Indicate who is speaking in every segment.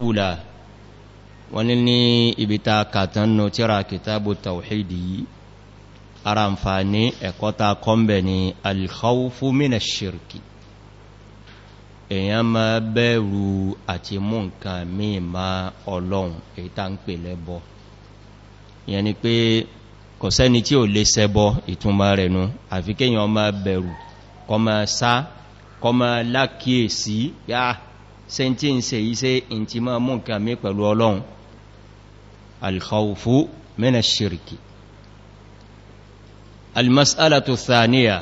Speaker 1: ula wọ́n ní ibita kàtànnù tíra kìtàbù tawhidi ara àǹfààní ẹ̀kọ́ta kọ́mbẹ̀ ni alkhawfu mina shirki èyàn ma bẹ̀rù àti mú nǹkan míì ma ọlọ́run èyí tá ń pè lẹ́bọ ìyẹn ni pé kò sẹ́ni tí ò lè ṣẹbọ ìtumọ̀ rẹ̀ nù àfi kéèyàn ma bẹ̀rù kó ma sá kó ma lákíyèsí yá sẹ́ntí ń ṣe iṣẹ́ ìntí ma mú nǹkan míì pẹ̀lú ọlọ́run alkhawfu mina shirki almas'alatu thaniya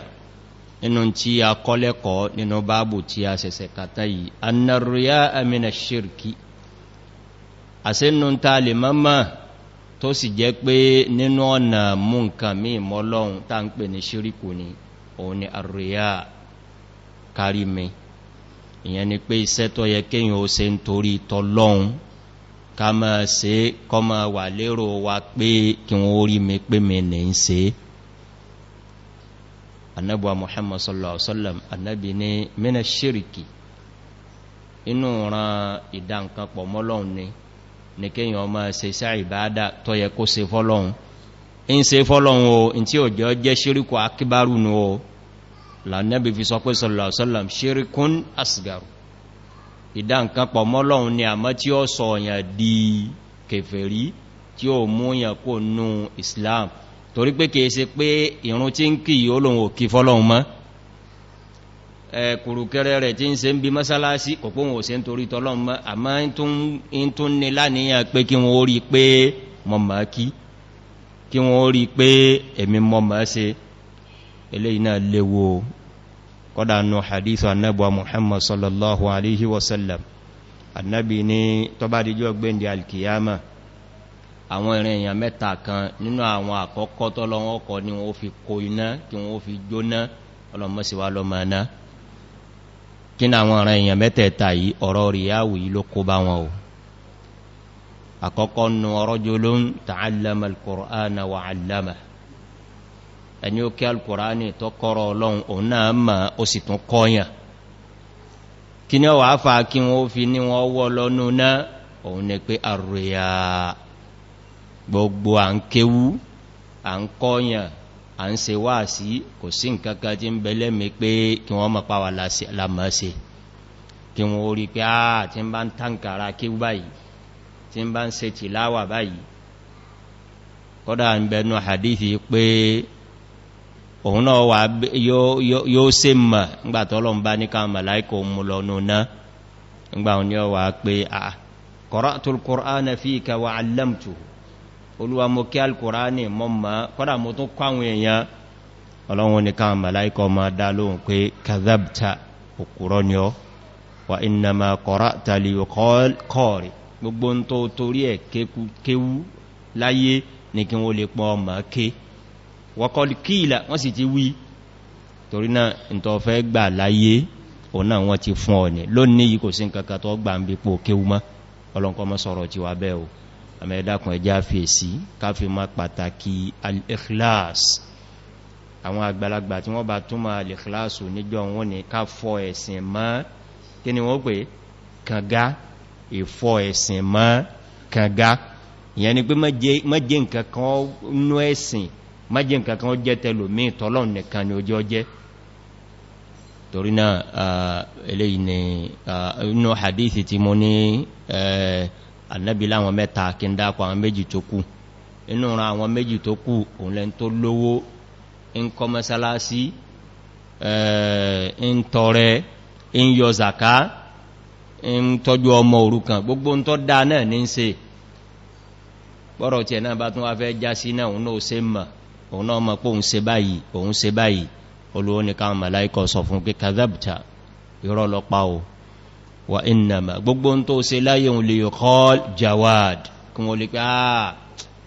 Speaker 1: inú tí a kọ́lẹ́kọ́ nínú báàbù tí a ṣẹ̀ṣẹ̀ kàtà yìí annarriya mina shirki àsínú ta lè mọ́mọ́ tó sì jẹ́ pé nínú ọ̀nà mú nǹkan mí mọ́lọ́un tá ń pè ní ṣíríkù ni òun ni arriya kárí mi ìyẹn ni pé iṣẹ́ tó yẹ kéyàn ó ṣe ń torí tọ́lọ́un ká máa ṣe kọ́ máa wà lérò wa pé kí wọ́n rí mi pé mi ní ń ṣe annabuwa muhammad sallallahu alaihi wasallam annabi ni mina shiriki inú ran ìdá nǹkan pọ̀ mọ́lọ́un ni kéyàn máa ṣe iṣẹ́ ìbádà tó yẹ kó ṣe fọ́lọ́un in ṣe fọ́lọ́un o in tí ó jẹ́ ṣíríkù akíbárù nù o lànàbí fi sọ pé sallallahu alaihi wasallam ṣírikún asgaru ìdá nǹkan pọ̀ mọ́lọ́un ni àmọ́ tí ó sọ ọ̀yàn di kèfèrí tí ó mú yàn kó nú islam torí pé kìí ṣe pé ìrun tí ń kí olóhun òkí fọ́lọ́un mọ́ kùrùkẹrẹ rẹ̀ tí ń ṣe ń bí mọ́sálásí kò pé wọn ò ṣe ń torí tọ́lọ́un mọ́ àmọ́ in tún ní láníyàn pé kí wọ́n rí pé mọ́ mọ́ kí wọ́n rí pé èmi mọ́ mọ́ ṣe eléyìí náà léwu kọ́dà nù hadith annabi muhammad sallallahu alaihi wasallam annabi ni tó bá dijọ́ gbéǹdé alkiyama àwọn ìrìn èèyàn mẹ́ta kan nínú àwọn àkọ́kọ́ tọ́lọ́wọ́ kọ ní wọ́n fi kó iná kí wọ́n fi jóná ọlọ́mọ́síwá lọ́mọ náà kí ní àwọn ìrìn èèyàn mẹ́tẹ̀ẹ̀ta yìí ọ̀rọ̀ ríyáwù yìí ló kó bá wọn o àkọ́kọ́ nù rajulun ta'allama al-Qur'ana wa 'allama ẹni ó kí al-Qur'ani tó kọ́rọ̀ ọlọ́run òun náà mà ó sì tún kọ́yàn kí ní wàá fà kí wọ́n fi ní wọ́n wọ́ lọ́nú náà òun ni pé àrùyà gbogbo à ń kéwú à ń kọ́yàn à ń ṣe wáàsí kò sí nǹkankan tí ń bẹ̀lẹ̀ mi pé kí wọ́n mọ̀ pàwà lámọ́sí kí wọ́n rí pé tí ń bá ń tànkàrà kéwú báyìí tí ń bá ń ṣe tìláwà báyìí kọ́dà ń bẹnu hadithi pé òun náà wà yóò ṣe mọ̀ ńgbàtọ́lọ́ bá ní ká màláíkà mú lọ́nà náà ńgbà òun yóò wà pé qara'tul Qur'ana fika wa 'allamtuhu olúwa mo kí alkùránì mọ́ ma kọ́dà mo tún kọ́wọ́n èèyàn ọlọ́run ní káwọn màláíkà ma dá lóhùn pé kadhabta òkúrọ́ ni ọ wa innama qara'ta li yuqal qari gbogbo ń tó torí ẹ̀ kéwú láyé ní kí wọ́n lè pọ̀ ọmọ ké wa qad qila wọ́n sì ti wí torí náà ìntọ́ fẹ́ gbà láyé òun náà wọ́n ti fún ọ ní lónìí yìí kò sí nǹkankan tó gbà ń bí pò kéwú mọ́ ọlọ́nkọ́ mọ́ sọ̀rọ̀ ti wà bẹ́ẹ̀ o àmẹ́dàkùn ẹjá fèsí káfí má pàtàkì al-ikhlas àwọn àgbàlagbà tí wọ́n bá túnmà al-ikhlasu níjọ wọn ni ká fọ́ ẹ̀sìn mọ́ kí ni wọ́n pè kànga ìfọ́ ẹ̀sìn mọ́ kànga ìyẹn ni pé mọ́jẹ́ nǹkankan nú ẹ̀sìn mọ́jẹ́ nǹkankan jẹ́ tẹlòmí tọ́lọ́run nìkan ni ojú ọjẹ́ torí náà eléyìí ni inú hadithi tí mo ní annabi láwọn mẹ́ta kí ń dákọ̀ àwọn méjì tó kù inú ran àwọn méjì tó kù òun lẹ́n tó lówó ń kọ́ mọ́sálásí ń tọrẹ ń yọ zaka ń tọ́jú ọmọ òrukàn gbogbo ń tọ́ dá náà ní ṣe bọ́rọ̀ tí ẹ̀ náà bá tún wá fẹ́ já sí náà òun náà ṣe mọ̀ òun náà mọ̀ pé òun ṣe báyìí olówó ní káwọn màláíkà sọ fún pé kadhabta irọ́ ló pa o wa innama gbogbo ń tó ṣe láyé òun lè kọ́ jawad kí wọ́n lè pé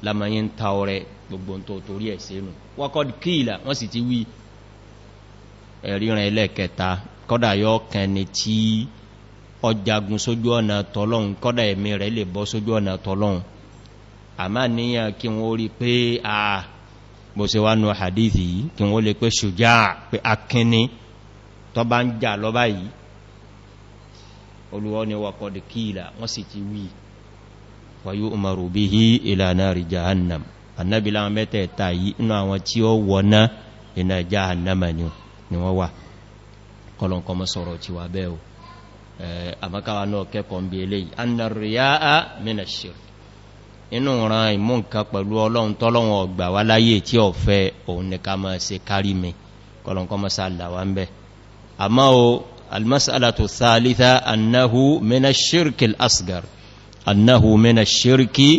Speaker 1: lámàáyí ń ta ọrẹ gbogbo ń tó torí ẹ̀ sínú wa qad qila wọ́n sì ti wí ẹ̀ríran ẹlẹ́kẹta kọ́dà yọ kẹni tí ọjagun sójú ọ̀nà tọ́lọ́un kọ́dà ẹ̀mí rẹ̀ lè bọ́ sójú ọ̀nà tọ́lọ́un àmá níyàn kí wọ́n rí pé bó ṣe wá nù hadithi kí wọ́n lè pé ṣùjá pé akíní tó bá ń jà lọ báyìí Olúwa ní wa qad qila wọ́n sì ti wí wa yu'maru bihi ila nari jahannam Ànábì láwọn mẹ́tẹ̀ẹ̀ta yìí inú àwọn tí ó wọná iná jahannama ni wọ́n wà kọlọ̀nkọ́ mọ́ sọ̀rọ̀ tí wà bẹ́ẹ̀ o àmọ́káwà náà kẹ́kọ̀ọ́ ń bí eléyìí anna riya'a mina shirk inú ran ìmú nǹkan pẹ̀lú Ọlọ́run tọ́lọ́run ọgbà wá láyé tí ó fẹ́ òun ní ká máa ṣe kárí mi kọlọ̀nkọ́ mọ́ sáàlà wá ń bẹ́ àmọ́ o almas'alatu thalitha annahu mina shirki al-asgar annahu mina shirki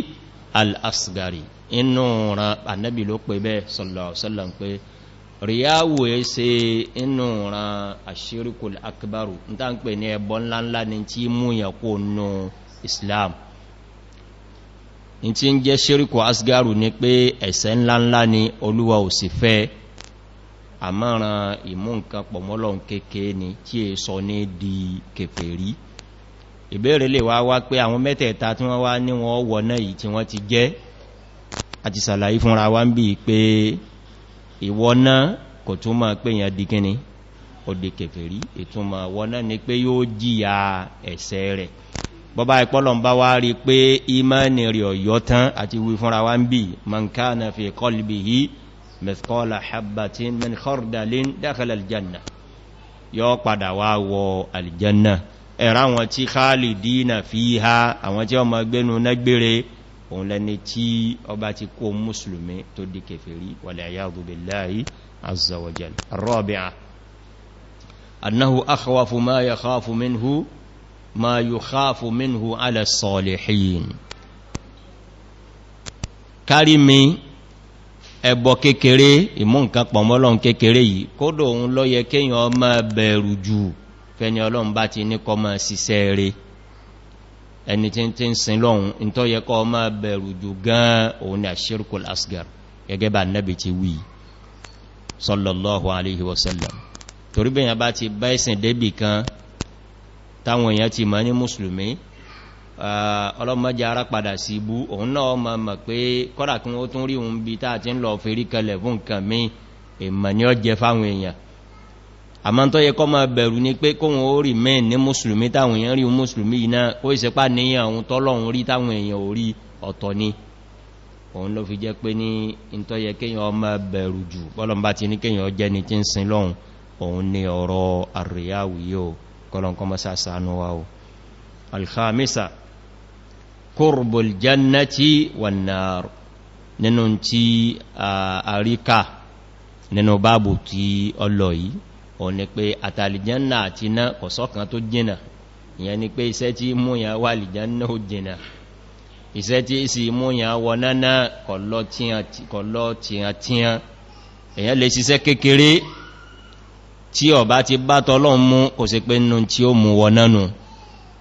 Speaker 1: al-asgari inú ran Ànábì ló pè bẹ́ẹ̀ sallallahu alaihi wasallam pé ríyáwó ẹsẹ inú ran àṣírìkul akbaru ní ta ń pè ní ẹbọ ńláńlá ní tí mú yàkó nù Islam ní tí ń jẹ́ ṣíríkù asgaru ní pé ẹ̀ṣẹ̀ ńláńlá ni Olúwa ò sì fẹ́ àmọ́ràn ìmú nǹkan pọ̀mọ́lọ́n kéèké ni tí è sọ ní di kèfèrí ìbéèrè lè wá pé àwọn mẹ́tẹ̀ẹ̀ta tí wọ́n wá ní wọ́n wọ̀ná yìí tí wọ́n ti jẹ́ àti sàlàyé fúnra wá ń bí pé ìwọ́ná kò tún máa pé yàn di kíní ó di kèfèrí ìtumọ̀ wọ́ná ni pé yóò jíyà ẹ̀ṣẹ̀ rẹ̀ bọ́bá ìpọ́lọ̀ ń bá wá rí pé ìmánì rẹ̀ ọ̀yọ́ tán àti wí fúnra wá ń bí man kana fi qalbihi mithqala habbatin min khardalin dakhala aljanna yóò padà wá wọ aljanna ẹ̀rá wọn tí khalidina fiha àwọn tí ó máa gbénu nágbére òun lẹni tí ọba ti kó mùsùlùmí tó di kèfèrí wal-'iyadhu billahi azza wa jalla. Ar-rabi'a annahu akhwafu ma yakhafu minhu ma yukhafu minhu ala as-salihin karimi ẹbọ kékeré ìmú nǹkan pọ̀mọ́lọ́n kékeré yìí kódò òun ló yẹ kéèyàn máa bẹ̀rù jù fẹ́ni Ọlọ́run bá ti ní kó máa ṣiṣẹ́ rẹ̀ ẹni tí ń sin lọ́hun in tó yẹ kó máa bẹ̀rù jù gan òun ni àṣírkul asgar gẹ́gẹ́ bá Nábì ti wí sallallahu alaihi wasallam torí bẹ́yàn bá ti bá ẹ̀sìn débì kan táwọn èèyàn ti mọ̀ ní mùsùlùmí ọlọ́mọdé ara padà sí ibú òun náà ma mọ̀ pé kọ́dà kí wọ́n tún rí òun bí táà ti ń lọ fèrí kalẹ̀ fún nǹkan mí èmà ní ọjẹ́ fáwọn èèyàn àmọ́ tó yẹ kó máa bẹ̀rù ní pé kóhun ó rí mẹ́rin ní mùsùlùmí táwọn èèyàn rí mùsùlùmí iná ó ìsẹ́pá níyàn ohun tọ́lọ́run rí táwọn èèyàn ò rí ọ̀tọ̀ ni òun ló fi jẹ́ pé ní ìntọ́ yẹ kéèyàn máa bẹ̀rù jù bọ́lọ̀mbá ti ní kéèyàn jẹ́ ni tí ń sin lọ́hun òun ni ọ̀rọ̀ àríyáwì yóò kọlọ̀nkọ́ mọ́sá sánú wa o. Al-khamisa qurbul jannati wan nar nínú tí àríkà nínú báàbù tí ọlọ̀ yìí ó ní pé àtàlìjánà àti iná kọ̀sọ́kan tó jìnà ìyẹn ni pé iṣẹ́ tí múyàn wà lìjánà ó jìnà iṣẹ́ tí sì múyàn wọ náà kọ̀lọ́ tíyàn èyàn lè ṣiṣẹ́ kékeré tí ó bá ti bá tọ́lọ́run mú kò sí pé nínú tí ó mú wọ nánú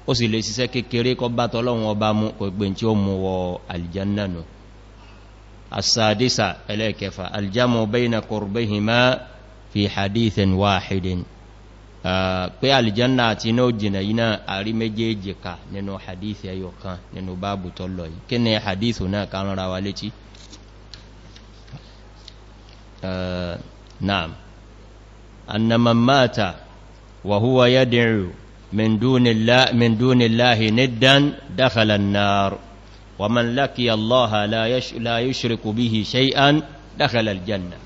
Speaker 1: ó sì lè ṣiṣẹ́ kékeré kó bá tọ́lọ́run ọba mú kò gbé tí ó mú wọ alìjánà nù. As-sadisa ẹlẹ́kẹfà aljamu bayna qurbihima fi hadithin wahidin pé alìjánà àti iná òjìnà iná àrí méjèèjì ká nínú hadithi ẹyọ kan nínú báàbù tó lọ yìí kí ni hadithu náà ká rán ra wa létí. Naam anna man mata wa huwa yad'u min dunillahi niddan dakhala an-nar wa man laqiya Allaha la yushriku bihi shay'an dakhala al-janna.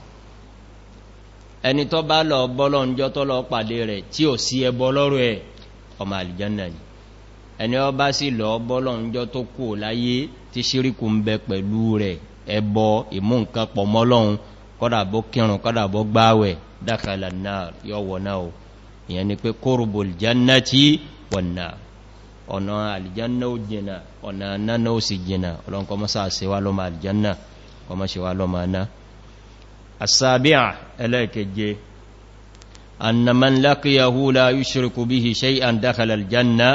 Speaker 1: Ẹni tó bá lọ bọ́lọ́ ǹjọ́ tó lọ pàdé rẹ̀ tí ò sí ẹbọ lọ́rọ̀ ẹ̀ ọmọ àlìjánà ni. Ẹni ó bá sì lọ bọ́lọ́ ǹjọ́ tó kú láyé tí ṣíríkù ń bẹ pẹ̀lú rẹ̀ ẹbọ ìmú nǹkan pọ̀ mọ́lọ́hun kọ́dà bó kírun kọ́dà bó gbáwẹ̀ dakhala an-nar yọ wọ̀ náà o. Ìyẹn ni pé qurbul jannati wan nar ọ̀nà àlìjánà ó jìnà ọ̀nà náà ó sì jìnà ọlọ́nkọ́ mọ́sá ṣe wá lọ́mọ àlìjánà kọmọ ṣe wá lọ́mọ náà. السابعة إليك أن من لقيه لا يشرك به شيئا دخل الجنة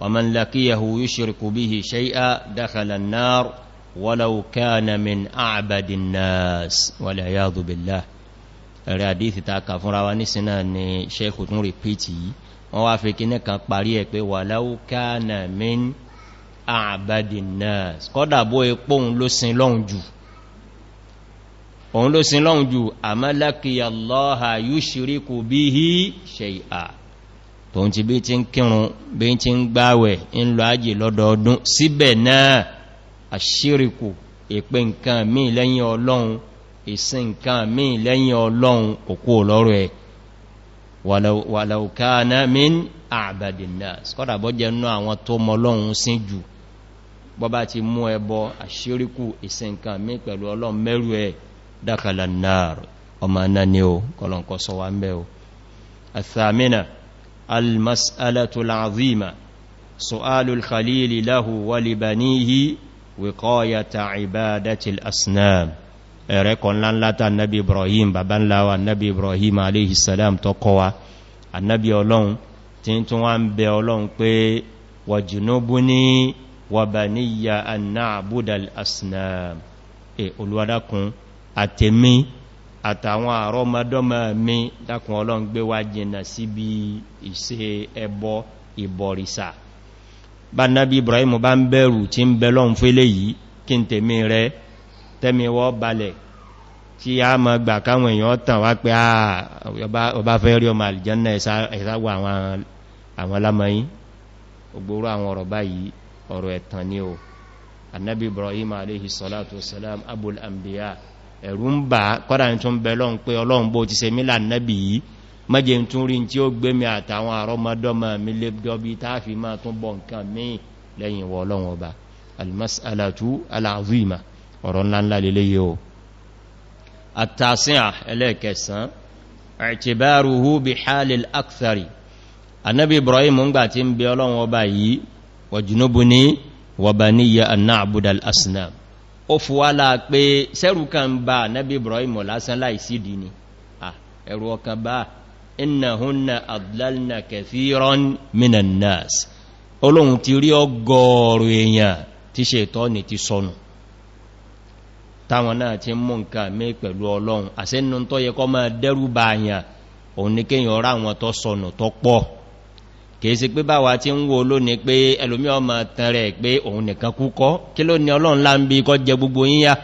Speaker 1: ومن لقيه يشرك به شيئا دخل النار ولو كان من أعبد الناس والعياذ بالله. الحديث تاكا فراواني سناني شيخ تنوري بيتي ووافقين كان قرية ولو كان من أعبد الناس قد أبو يقوم لسن لونجو òun ló sin lọ́hun jù àmọ́ laqiya Allaha yushriku bihi shay'a tóun ti bí ti ń kírun bí ti ń gbáwẹ̀ ń lọ ájì lọ́dọọdún síbẹ̀ náà àṣíríkù ìpé nǹkan míì lẹ́yìn ọlọ́run ìsìn nǹkan míì lẹ́yìn ọlọ́run òkú olọ́rọ̀ ẹ̀ walau kana min a'badin nas kọ́dà bọ́ jẹ́ nú àwọn tó mọ ọlọ́run sín jù bọ́ bá ti mú ẹbọ àṣíríkù ìsìn nǹkan míì pẹ̀lú ọlọ́run mẹ́rù ẹ̀ dakhala an-nar ọmọ náà ni ó kọlọ̀nkọ́ sọ wá ń bẹ́ o athamina al-mas'alatu al-'azima su'alul khalili lahu wa li banihi wiqayata ibadati al-asnam ẹ̀rẹ́ kan lánlátà nabi ibrahim bàbá ńlá wa nabi ibrahim alayhi salam tó kọ́ wa annabi ọlọ́run tí tún wá ń bẹ ọlọ́run pé wajnubni wa baniya an na'buda al-asnam olúwadakun àtẹ̀mí àtàwọn àrọ́mọdọ́mọ mi dákun ọlọ́run gbé wá jìnà síbi ìṣe ẹbọ ìbọ̀rìṣà bá nábi ibrahim bá ń bẹ̀rù tí ń bẹ lọ́n fẹ́lẹ̀ yìí kí n tèmi rẹ tẹ́mi wọ́ balẹ̀ tí a mọ̀ gbà káwọn èèyàn tàn wá pé ọba fẹ́ rí ọmọ àlìjánà ẹ̀sáwọ̀ àwọn alámọ́yìn ògbóró àwọn ọ̀rọ̀ báyìí ọ̀rọ̀ ẹ̀tàn ni o annabi ibrahim alayhi salatu wasalam abul anbiya ẹ̀rù ń bà kọ́dà ní tún bẹ lọ́n pé ọlọ́run bó ti ṣe mílà nábì yìí mọ́jẹ tún rí tí ó gbé mi àtàwọn àrọ́mọdọ́mọ mi lé dọ́bí táàfí máa tún bọ̀ nǹkan míì lẹ́yìn wọ ọlọ́run ọba almas'alatu al-azima ọ̀rọ̀ ńláńlá lélẹ́yẹ o at-tasi'a ẹlẹ́ẹ̀kẹsàn i'tibaruhu bi halil akthari annabi ibrahim ń gbà tí ń bẹ ọlọ́run ọba yìí wajnubni wa baniya an na'buda al-asnam ó fúwálá pé sẹ́rù kan bá nábí ibrahim lásán láìsídì ni ẹ̀rù ọkàn bá innahunna adlalna kathiran minan nas olóhun ti rí ọgọ́rùn èèyàn tí Ṣẹ̀tánì ti sọnù táwọn náà ti mú nǹkan mẹ́ pẹ̀lú ọlọ́run àṣẹ́nu tó yẹ kó máa dẹ́rù bá àyàn òun ní kéèyàn rá àwọn tó sọnù tó pọ̀ kìí sí pé báwa tí ń wo lónìí pé ẹlòmí ọmọ tán rẹ̀ pé òun nìkan kúkọ́ kí ló ní ọlọ́run lá ń bí kọ́ jẹ gbogbo yíyá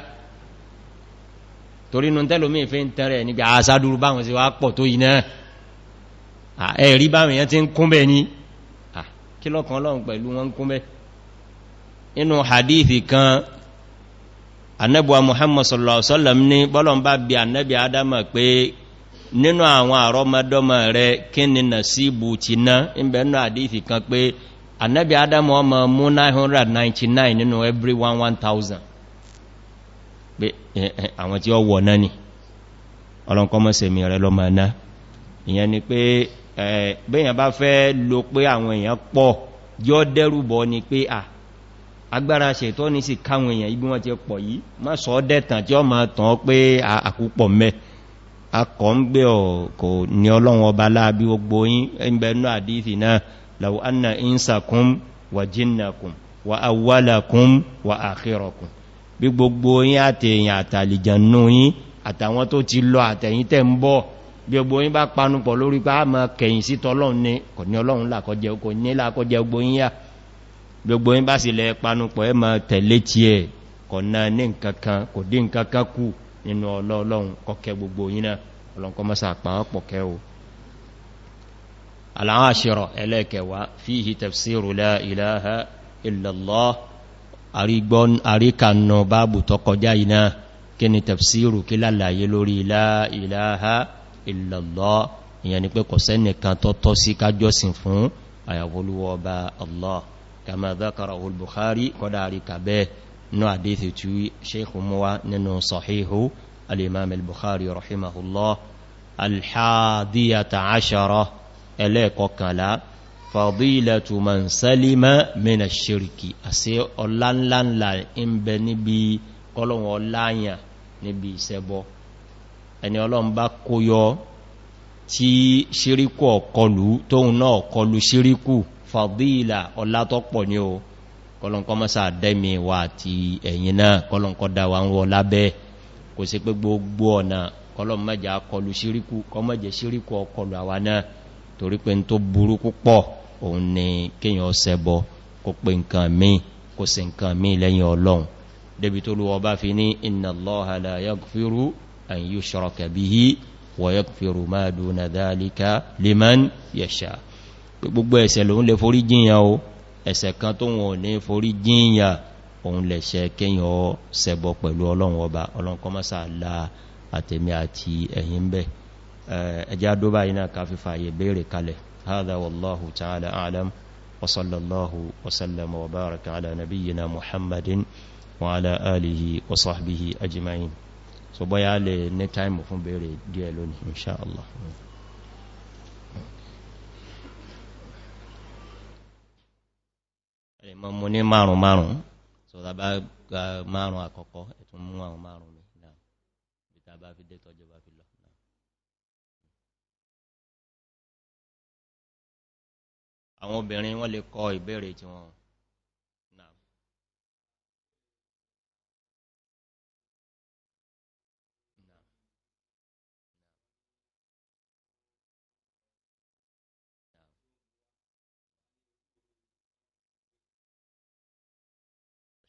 Speaker 1: torí nù tẹ́lòmí fi ń tán rẹ̀ nígbà àṣádúrú báwọn sí wá pọ̀ tó yìí náà ẹ̀rí báwọn èèyàn ti ń kún bẹ́ ní kí lọ́kàn ọlọ́run pẹ̀lú wọn kún bẹ́ inú hadithi kan annabuwa muhammad sallallahu alaihi wasallam ní bọ́lọ̀n bá bí annabi adama pé nínú àwọn àrọ́mọdọ́mọ rẹ̀ kí ni nàsíbù ti ná ìbẹ̀nú àdífì kan pé annabi adamu ọmọ mú 999 nínú every 1000 pé àwọn tí ó wọ̀ náà ni ọlọ́nkọ́mọ́sẹ̀mì rẹ̀ lọ́mọ náà ìyẹn ni pé bẹ́yàn bá fẹ́ lo pé àwọn èèyàn pọ̀ yọ́ dẹ́rùbọ̀ ni pé agbára Ṣẹ̀tánì sì káwọn èèyàn ibi wọ́n ti pọ̀ yìí má sọ dẹ́tàn tí ó máa tàn pé àkúpọ̀ mẹ́ akọ̀ ń gbé ọkọ̀ ní ọlọ́run ọba láàbí gbogbo yín ẹgbẹ̀nú àdífì náà law anna insakum wa jinnakum wa awwalakum wa akhirakum bí gbogbo yín àtẹ̀yìn àtàlìjànú yín àtàwọn tó ti lọ àtẹ̀yìn tẹ́ ń bọ̀ bí gbogbo yín bá panupọ̀ lórí pé a máa kẹ̀yìn sí tọ́lọ́run ní kò ní ọlọ́run làkọjẹ́ kò ní làkọjẹ́ gbogbo yín yá gbogbo yín bá sì lẹ panupọ̀ ẹ máa tẹ̀lé tí ẹ̀ kò náà ní nǹkankan kò dín nǹkankan kù nínú ọlọ́run kọkẹ gbogbo yín náà ọlọ́nkọ́ mọ́sá àpapọ̀ kẹ́ o al-ashira ẹlẹ́kẹwàá fihi tafsiru la ilaha illallah àríkànnà báàbù tó kọjá iná kí ni tafsiru kí lálàyé lórí la ilaha illallah ìyẹn ni pé kò sẹ́nìkan tó tọ́ sí kájọ́sìn fún àyàwólúwọ́ ọba Allah kama dhakarahu al-Bukhari kọ́dá àríkà bẹ́ẹ̀ ní àdíthì tí sheikh muwa nínú sahihu al-imam al-Bukhari rahimahullah al-hadiyata ashara ẹlẹ́ẹ̀kọkànlá fadilatu man salima mina shirki àṣẹ ọláńláńlá ń bẹ níbi kọlọ̀wọ̀ láyà níbi ìṣẹbọ ẹni Ọlọ́run bá kó yọ tí ṣíríkù ọ̀kọlù tóhun náà kọlù ṣíríkù fadila ọlátọ́pọ̀ ní o kọlọ̀nkọ́ mọ́sá dẹ́mi wà àti ẹ̀yìn náà kọlọ̀nkọ́ dáwà ń rọ lábẹ́ kò sí pé gbogbo ọ̀nà kọlọ̀n mẹ́jà kọlù ṣíríkù kọmọ́jẹ̀ ṣíríkù ọkọlù àwa náà torí pé tó burú púpọ̀ òun ni kíyàn ṣẹbọ kó pé nǹkan míì kó ṣe nǹkan míì lẹ́yìn Ọlọ́run débi tó lúwọ bá fi ní inna Allaha la yaghfiru an yushraka bihi wa yaghfiru ma duna dhalika liman yasha gbogbo ẹ̀ṣẹ̀ lòun lè forí jiyàn o ẹ̀ṣẹ̀ kan tó wọn ní forí jiyàn òun lè ṣe kéyàn ṣẹbọ pẹ̀lú Ọlọ́run ọba Ọlọ́run kó má ṣà la àtèmi àti ẹ̀yin bẹ́ ẹjá dóbá iná ká fi fàyè béèrè kalẹ̀ hadha wallahu ta'ala a'lam wa sallallahu wa sallama wa baraka ala nabiyyina muhammadin wa ala alihi wa sahbihi ajma'in so bóyá lè ní time fún béèrè díẹ̀ lónìí insha Allah mọ́ mú ní márùn-ún so tàbá márùn-ún àkọ́kọ́ ẹ̀tún mú àwọn márùn-ún mi náà bí tàbá fi dé tọ́jọ́ bá fi lọ náà àwọn obìnrin wọ́n lè kọ ìbéèrè tí wọ́n náà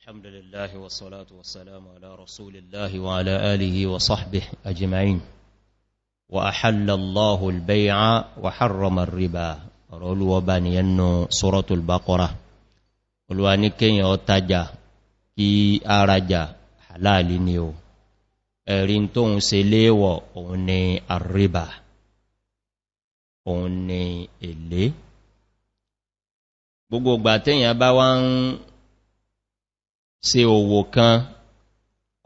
Speaker 1: الحمد لله والصلاة والسلام على رسول الله وعلى آله وصحبه أجمعين وأحل الله البيع وحرم الربا رولوا بانيانو سورة البقرة olúwaníkẹ́yàn ọtajà kí arajà halali ni o ẹ̀rin tó ń ṣe léèwọ̀ òun ni àríbà òun ni èlé gbogbo ìgbà tẹ́yàn bá wá ń ṣe òwò kan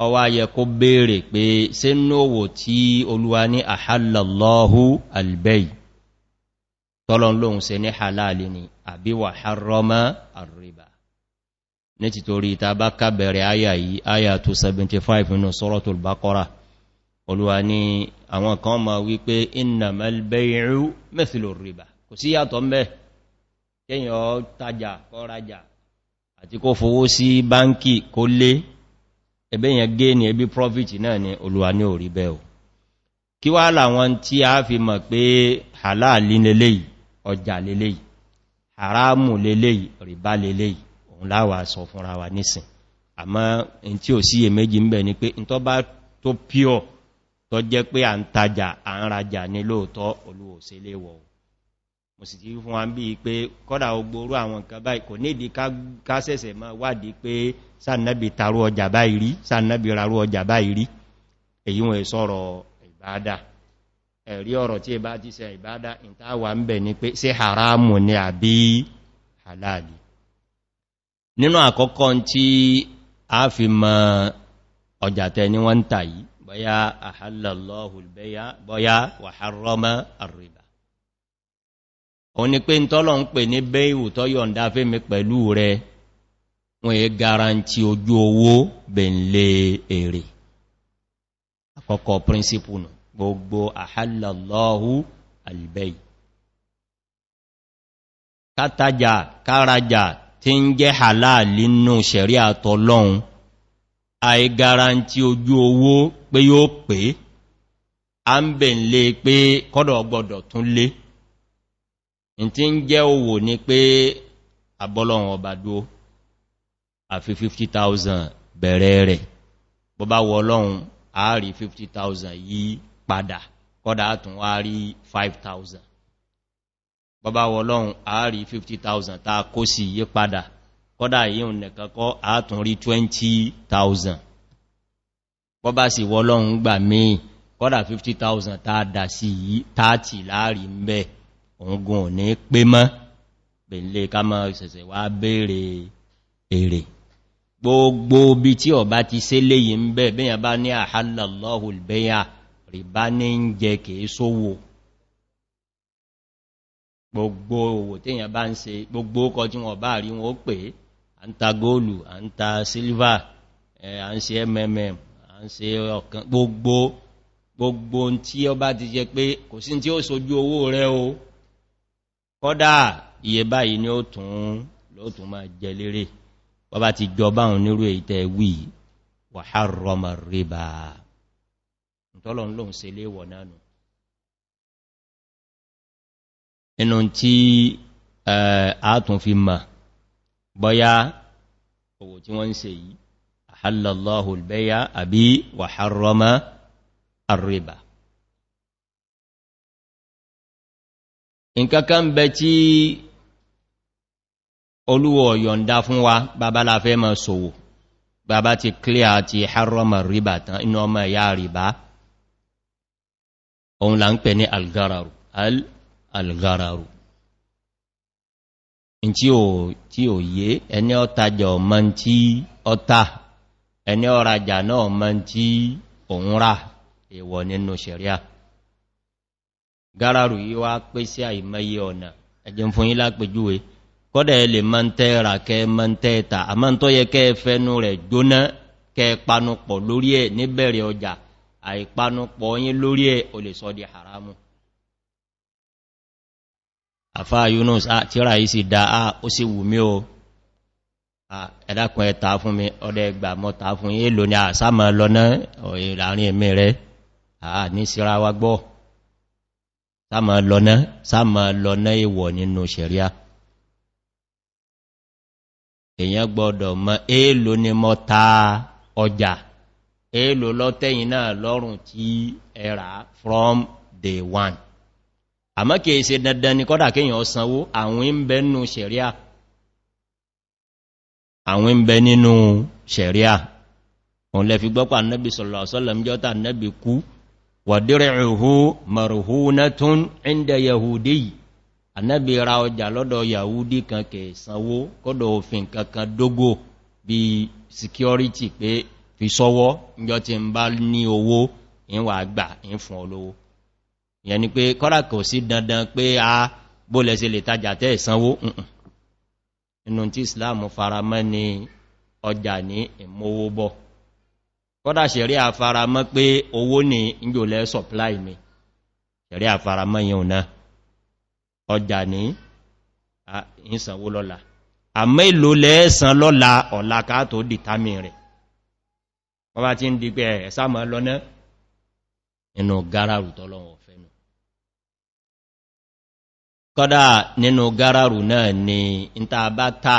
Speaker 1: ó wá yẹ kó béèrè pé ṣé nóòwò tí Olúwa ní àhálàlọ́hù albay tọ́lọ́n lóhun ṣe ní halali ni àbí wà harrama àríbà ní títorí ta bá kábẹ̀rẹ̀ àyà yìí àyà 275 nínú Suratul Baqara Olúwa ní àwọn kan ma wípé innamal bay'u mithlu riba kò sí yàtọ̀ ńbẹ̀ kéèyàn tajà kó rajà àti kó fowó sí báńkì kó lé ẹbẹ́yàn gé ní ẹbí profit náà ni Olúwa ní orí bẹ́ o kí wá láwọn tí a fi mọ̀ pé halali leléyìí ọjà leléyìí haramu leléyìí rìbá leléyìí òun láwà sọ fúnra wa nísìn àmọ́ in tí ò sí èméjì ń bẹ ni pé in tó bá tó pure tó jẹ́ pé à ń tajà à ń rajà ní lóòtọ́ Olúwa ṣe léwọ̀ mo sì ti fún wa ń bí pé kọ́dà ogbóró àwọn nǹkan báyìí kò nídi ká sẹ̀sẹ̀ máa wádìí pé sáànàbì tarú ọjà báyìí rí sáànàbì rarú ọjà báyìí rí èyí wọn sọ̀rọ̀ ìbádà ẹ̀rí ọ̀rọ̀ tí ẹ bá ti ṣe ìbádà ìtawà ń bẹ̀ ni pé ṣé haramu ni àbí halali nínú àkọ́kọ́ tí a fi mọ ọjà tẹ ní wọ́n ń tà yìí bóyá ahallallahu al-bay'a bóyá wa harrama ar-riba òun ni pé ń tọ́lọ̀ ń pè ní bẹ́ìwù tọ́ yọ̀ǹda fẹ́mi pẹ̀lú rẹ wọ́n yẹ garanti ojú owó bẹ̀ǹlẹ̀ èrè àkọ́kọ́ príncipù nù gbogbo ahallallahu al-bay' kátajà kárajà tí ń jẹ́ halal nínú ṣẹ̀rí àtọ́lọ́un àì garanti ojú owó pé yóò pé a ń bẹ̀ǹlẹ̀ pé kọ́dọ̀ gbọdọ̀ tún lé in tí ń jẹ́ owó ní pé àbọ́lọ́run ọba dúó àfi 50,000 bẹ̀rẹ̀ rẹ̀ bọ́ bá wọ Ọlọ́run àárí 50,000 yìí padà kọ́dà tún wá rí 5,000 bọ́ bá wọ Ọlọ́run àárí 50,000 tàà kó sí yí padà kọ́dà yíò nẹ̀kankọ́ àátún rí 20,000 bọ́ bá sì wọ Ọlọ́run gbà míì kọ́dà 50,000 tàà dà sí yìí 30 láàrí mẹ́ òǹgùn ò ní pé mọ́ bèèlé ká mọ́ ìsẹ̀sẹ̀ wá béèrè èrè gbogbo bí tí ọba ti sé léyìí ń bẹ́ bẹ́yàn bá ní ahallallahu al-bay'a rìbá ní ń jẹ kìí sówò gbogbo owó téyàn bá ń ṣe gbogbo ọkọ̀ tí wọ́n bá rí wọn ó pè à ń ta góòlù à ń ta sílvà à ń ṣe mmm à ń ṣe ọ̀kan gbogbo tí ọba ti jẹ pé kò sí tí ó sojú owó rẹ̀ o kọ́dá iye báyìí ni ó tún máa jẹ lérè bọ́bá ti jọba òun nírú èyí tẹ́ wí wa harrama ar-riba ìtọ́lọ̀ lóhun ṣe léwọ̀ nánu inú tí a tún fi mọ̀ bọ́yá owó tí wọ́n ń ṣe yìí ahallallahu al-bay'a àbí wa harrama الربا nǹkan kan bẹ tí olúwa yọ̀ǹda fún wa bàbá la fẹ́ máa ṣòwò bàbá ti clear ti harrama riba tán inú ọmọ ìyá riba òun là ń pè ní algararu algararu in tí ò yé ẹni ọtajà ọmọ tí ọta ẹni ọrajà náà ọmọ tí òun rà èwọ̀ nínú ṣẹ̀ríà gararu yí wá pé sí àìmọye ọ̀nà ẹjẹ́ fún yín lápèjúwe kọ́dẹ̀ lè mọ́ ń tẹ́ ra kẹ́ mọ́ ń tẹ́ ta àmọ́ tó yẹ kẹ́ fẹ́nu rẹ̀ jóná kẹ́ panupọ̀ lórí ẹ̀ níbẹ̀rẹ̀ ọjà àìpanupọ̀ yín lórí ẹ̀ o lè sọ di haramu àfá Yunus tíra yìí sì dá ó sì wù mí o ẹ̀dàkùn ẹ̀ta fún mi ọdẹ ẹgbà mọ́ta fún yí lò ní àsámọ́ lọ́nà ìrìn ẹ̀mí rẹ̀ ní síra wa gbọ́ sámọ́ lọ́nà ìwọ̀ nínú ṣẹ̀ríà èyàn gbọ́dọ̀ mọ̀ èèlò ni mọ́ ta ọjà èèlò lọ́tẹ́yìn náà lọ́rùn tí ẹ̀rà from day one àmọ́ kìí ṣe dandan ni kọ́dà kíyàn sanwó àwọn ń bẹ nínú ṣẹ̀ríà àwọn ń bẹ nínú ṣẹ̀ríà òun lẹ fi gbọ́pàá Nábì sallallahu alaihi wasallam jọ́ta Nábì kú wa dir'uhu marhunatun 'inda yahudi Ànábì ra ọjà lọ́dọ̀ Yahudi kan kẹ̀ sanwó kọ́dọ̀ òfin kankan dógó bí security pé fi sọ́wọ́ níjọ́ tí ń bá ní owó ìwà àgbà ń fún olówó ìyẹn ni pé kọ́dà kò sí dandan pé a bólẹ̀ sí lè tajà tẹ́ ìsanwó inú tí Islam faramọ́ ni ọjà ní ìmówó bọ̀ kọ́dà ṣẹ̀rí àfaramọ́ pé owó ní ìjòlẹ̀ supply mi ṣẹ̀rí àfaramọ́ yẹn náà ọjà ní ìsanwó lọ́la àmọ́ ìlò lẹ́ẹ̀sàn lọ́la ọ̀la ká tó dìtámì rẹ̀ wọ́n bá ti ń di pé ẹ̀sàmọ́ lọ́nà inú gáràrù tọ́lọ́wọ̀ fẹ́nu kọ́dá nínú gáràrù náà ni ìta bá tà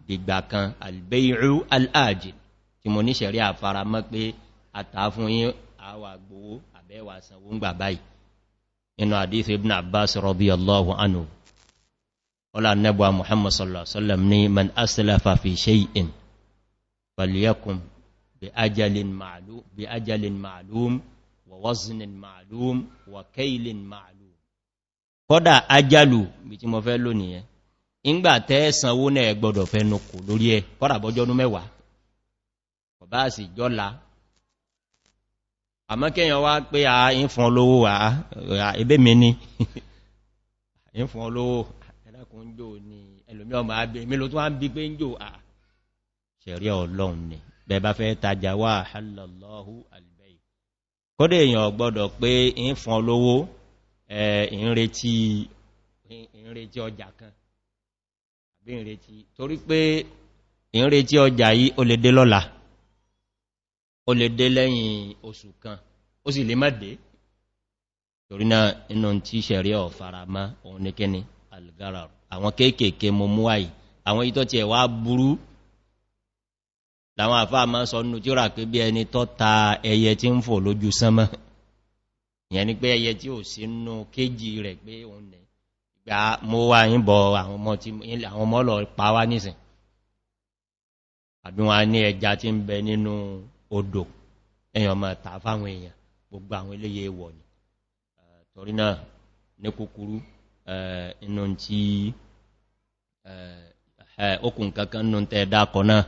Speaker 1: dìgbà kan al-bay'u al-ajil tí mo ní ṣẹ̀rí àfaramọ́ pé àtà fún yín àwà gbówó àbẹ́wà sanwó ń gbà báyìí inú hadith ibn Abbas radiyallahu anhu wala nabuwa Muhammad sallallahu alaihi wasallam ni man aslafa fi shay'in falyakum bi ajalin ma'lum wa waznin ma'lum wa kaylin ma'lum kódà ajalu bí tí mo fẹ́ lónìí yẹn ìgbà tẹ́ sanwó náà gbọ́dọ̀ fẹ́ nukù lórí ẹ kódà bọ́jọ́nú mẹ́wàá kò bá sì jọ́la àmọ́ kẹ́yàn wá pé a ń fún olówó ẹbẹ́ mi ní ń fún olówó ẹ̀dàkùn jò ní ẹlòmí ọmọ abẹ́ mélòó tó wá ń bí pé ń jò ṣẹ̀rí Ọlọ́run ni bẹ bá fẹ́ tajà wà halallahu albay kódé èèyàn gbọ́dọ̀ pé ń fún olówó ìrètí ọjà kan àbí ìrètí torí pé ìrètí ọjà yìí ó lè dé lọ́la ó lè dé lẹ́yìn oṣù kan ó sì lè má dé torí náà inú tí ṣẹ̀rí ọ̀farama òun ní kíni algarar àwọn kéèkèé mọ́ mú àyí àwọn ìtọ́ tí ẹ̀wà burú láwọn àfáà máa sọ nínú tí ó rà pé bí ẹni tọ́ ta ẹyẹ tí ń fò lójú sánmọ́ ìyẹn ni pé ẹyẹ tí ò sí nínú kéjì rẹ̀ pé òun nẹ̀ gbà mọ́ wá yínbọ̀ àwọn ọmọ lọ pa wá nísìn àbí wọn ní ẹja tí ń bẹ nínú odò èyàn máa tà fáwọn èèyàn gbogbo àwọn eléyè wọ̀ ní torí náà ní kúkúrú inú tí okùn kankan nù tẹ́ dákọ̀ náà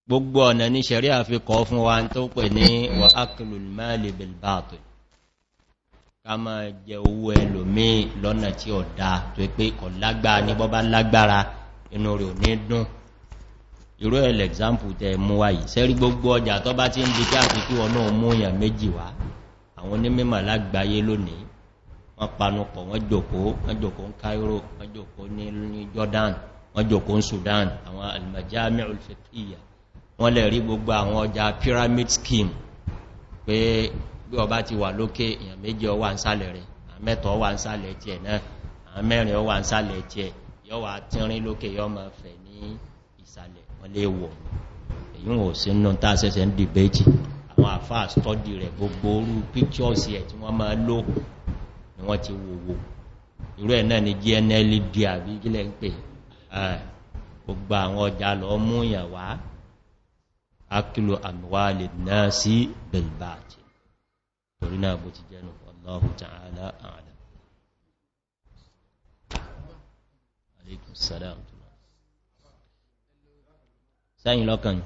Speaker 1: gbogbo ọ̀nà ní ṣẹ̀rí àfikọ́ fún wa tó pè ní wa aklul mali bil batil ká máa jẹ owó ẹlòmí lọ́nà tí ó dá tó pé kò lágbára ní bọ́bá lágbára inú rẹ̀ ò ní dùn irú ẹ̀lẹ̀ example tẹ mú wáyìí sẹ́rí gbogbo ọjà tó bá ti ń di káàkiri kí wọn náà mú èèyàn méjì wá àwọn onímọ̀ lágbàáyé lónìí wọ́n panupọ̀ wọ́n jòkó ní Cairo wọ́n jòkó ní Jordan wọ́n jòkó ní Sudan àwọn al-majami'ul fiqhiyya wọ́n lè rí gbogbo àwọn ọjà pyramid scheme pé bí ọba ti wà lókè èèyàn méjì ó wà nísàlẹ̀ rẹ̀ àmẹ́tọ̀ ó wà nísàlẹ̀ tiẹ̀ náà àmẹ́rin ó wà nísàlẹ̀ tiẹ̀ yó wà tínrín lókè yó máa fẹ̀ ní ìsàlẹ̀ wọ́n lè wọ̀ èyí wọ́n sí nínú tàà sẹ́sẹ̀ ń dìbẹ́jì àwọn àwọn àfáà study rẹ̀ gbogbo orú pictures ẹ̀ tí wọ́n máa lò ni wọ́n ti wòwò irú ẹ̀ náà ni GNLD àbí gílẹ̀ ń pè gbogbo àwọn ọjà lọ mú yàn wá akílò àmìwálè náà sí belbáàtì torí náà bó ti jẹ́nu Allahu ta'ala a'lam. Alaikum salam. Sẹ́yìn lọ́kàn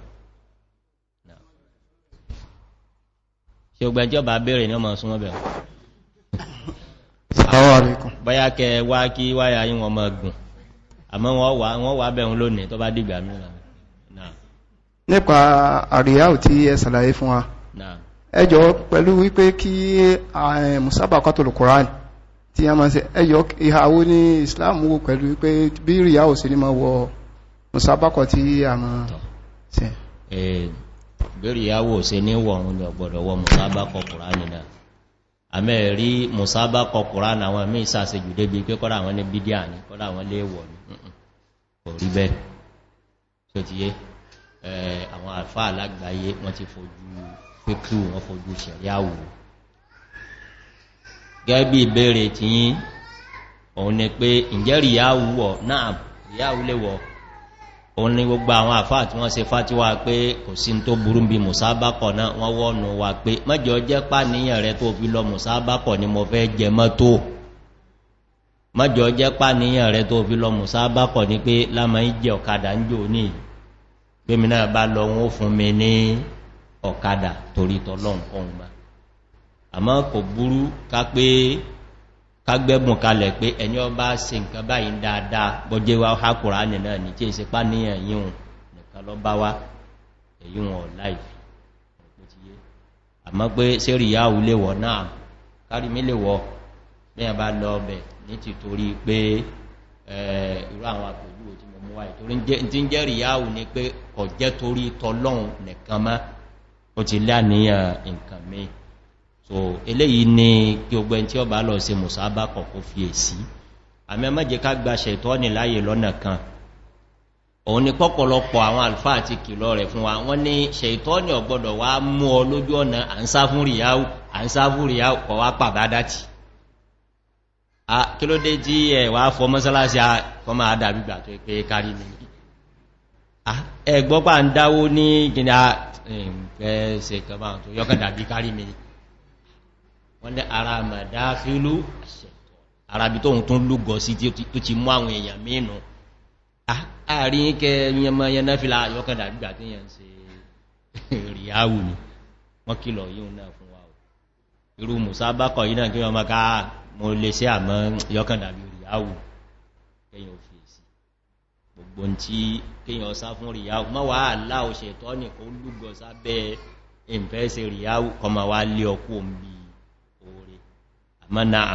Speaker 1: ṣe ògbẹ́jọ́ bá bèèrè ní ọmọ súnmọ́ bẹ̀rẹ̀ báyá kẹ wá kí wáyà yí wọn mọ́ gùn àmọ́ wọ́n wà bẹ̀rún lónìí tó bá dìgbà mìíràn
Speaker 2: nípa àríyáwó tí ẹ ṣàlàyé fún wa ẹjọ́ pẹ̀lú wípé kí musabaqatul Qur'an tí a máa ṣe ẹjọ́ ìhàwó ní Islam wó pẹ̀lú wípé bí ríyáwó sí ní máa wọ musabaqah tí a máa ṣe
Speaker 1: bí ríyáwó sí ní wọ̀n ní ọgbọ̀dọ̀ wọ musabaqah Qur'an náà àmẹ́ rí musabaqah Qur'an àwọn mí ìsàṣẹ́jù débi pé kọ́dá àwọn ní bídíà ní kọ́dá àwọn léèwọ̀ ní kò rí bẹ́ẹ̀ tí ó ti yé àwọn àlfà alágbàáyé wọ́n ti fojú pẹ́kú wọ́n fojú ṣẹ̀ríàwó gẹ́bí ìbéèrè tí yí òun ni pé ǹjẹ́ ríyáwó wọ̀ náà ríyáwó lè wọ̀ òun ni gbogbo àwọn àfáà tí wọ́n ṣe fátíwá pé kò sí tó burú bí musabaqah náà wọ́n wọ́nu wa pé mọ́jọ jẹ́ pà níyàn rẹ tó fi lọ musabaqah ni mo fẹ́ jẹ mọ́tò mọ́jọ jẹ́ pà níyàn rẹ tó fi lọ musabaqah ni pé lámà ìjẹ ọ̀kadà ń jò ní pé mi náà bá lọ wọ́n fún mi ní ọ̀kadà torí tọ́lọ́n kọ̀hún ma àmọ́ kò burú ká pé kágbẹ́bùn kalẹ̀ pé ẹni ọba ṣe nǹkan báyìí dáadáa bọ́jẹ́ wá ha Kùránì náà ní tí è ṣe pá níyàn yíhun nìkan lọ bá wá èyí wọn láìfì àmọ́ pé ṣe ríyáwó lè wọ̀ náà kárí mi lè wọ́ mẹ́yàn bá lọ ọbẹ̀ ní ti torí pé irú àwọn àpòjú tí mo mú wáyé torí tí ń jẹ́ ríyáwó ni pé kò jẹ́ torí tọ́lọ́hun nìkan mọ́ ó ti láníyàn nǹkan mi so eléyìí ni kí ogbẹ́ tí ó bá lọ ṣe musabaqah kó fi èsí àmì ẹmọ́jẹ́ ká gba ṣẹ̀tọ́nì láyé lọ́nà kan òun ni pọ́pọ̀lọpọ̀ àwọn àlfà àti kìlọ̀ rẹ̀ fún wa wọ́n ní ṣẹ̀tọ́nì ò gbọdọ̀ wá mú ọ lójú ọ̀nà à ń sá fún ríyáwó kọ̀ wá pàbádátì kí ló dé tí ẹ̀ wá fọ mọ́sálásí kọmọ àdàbígbà tó pé kárí ní ẹgbọ́pà ń dáwó ní gíní ẹ̀ ṣe kọmọ tó yọ́kàndàbí kárí mi wọ́n ní ara màdáfílú arabi tó ń tún lúgọ sí tó ti mú àwọn èèyàn mínú àárín kẹ yẹmọ yẹnà fílà yọ́kàndà gbígbà tí yẹn ṣe ríyáwù ni wọ́n kìlọ̀ yíò náà fún wa irú musabaqah yìí náà kí wọ́n maka mo lè ṣe àmọ́ yọ́kàndà bí ríyáwù kẹyàn òfìsì gbogbo tí kíyàn sá fún ríyáwù mọ́ wà aláwọ̀ ṣètọ́ nìkan lúgọ sábẹ́ ìfẹ́ ṣe ríyáwù kọmọ wá lé ọkú òmìnir àmọ́ náà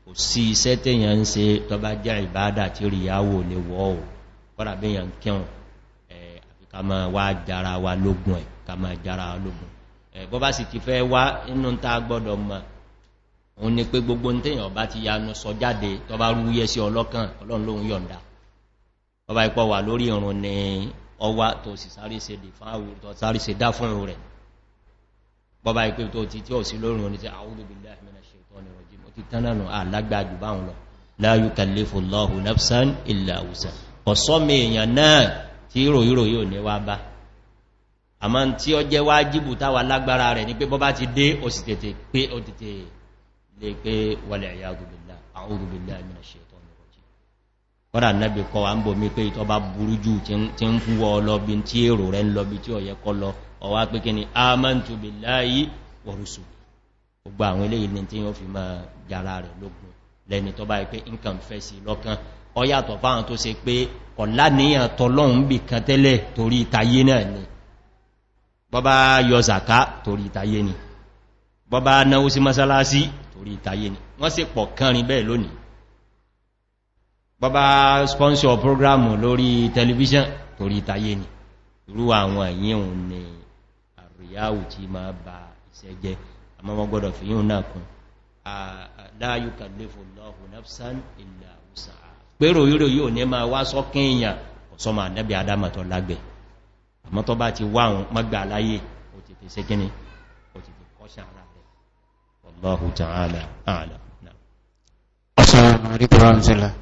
Speaker 1: kò sí iṣẹ́ tèyàn ń ṣe tó bá jẹ́ ìbádà tí ríyáwó lè wọ́ ò kọ́dà bí yàn kẹun àfi ká máa wá jára wa lógún ká máa jára wa lógún bọ́ bá sì ti fẹ́ wá inú ta gbọ́dọ̀ mọ̀ òun ni pé gbogbo tèyàn bá ti yanu sọ jáde tó bá rúyẹ sí ọlọ́kàn Ọlọ́run lóhun yọ̀ǹda bọ́ bá ipọ̀ wà lórí ìrun ni ọwá tó sì sáré ṣe dè fáwọn tó sáré ṣe dá fún rẹ̀ bọ́ bá ipé tó ti tí ò sí lórí ìrun ni ti a'udhu billahi minash shaitani rajim ti tánànà alágbàjù báhùn lọ la yukallifu Allahu nafsan illa wus'aha ọ̀sọ́mì èèyàn náà tí ìròyìnrò yóò ní wá bá àmọ́ tí ó jẹ́ wájíbù táwà lágbára rẹ̀ ní pé bọ́bá ti dé ó sì tètè pé ó tètè lè pé wal-'iyadhu billah a'udhu billahi minash shaitani rajim kọ́dà Nábì kọ́ wa ń bò mí pé ìtọ́ bá burú jù tí ń fún wọ́ lọ bí tí èrò rẹ̀ ń lọ bí tí ó yẹ kọ́ lọ ọwá pé kí ni amantu billahi wa rusuli gbogbo àwọn eléyìí ní tí yóò fi máa jára rẹ̀ lógún lẹ́ni tó bá ipé nǹkan fẹ́ sí lọ́kàn ó yàtọ̀ fáwọn tó ṣe pé ọ̀lá níyàn tọ́lọ́hun bí kan tẹ́lẹ̀ torí ìtayé náà ni bọ́bá yọ zàká torí ìtayé ni bọ́bá náwó sí mọ́sálásí torí ìtayé ni wọ́n sì pọ̀ kánrin bẹ́ẹ̀ lónìí bọ́bá sponsor programu lórí tẹlifíṣàn torí ìtayé ni irú àwọn èyíhùn ni àríyáwù tí máa ba iṣẹ́ jẹ́ àmọ́ wọ́n gbọ́dọ̀ fi yíò náà kún la yukallifu Allahu nafsan illa wus'aha pẹ́rò yíò yíò ní máa wá sọ́kín èèyàn ọ̀sọ́mà nẹ́bí adámatọ̀ lágbẹ̀ àmọ́ tó bá ti wáhùn mọ́gbà láyé ó ti tẹ́ sẹ́kíní kọ́ṣà ara rẹ̀ wallahu ta'ala a'lam.
Speaker 3: Assalamu alaikum warahmatullahi.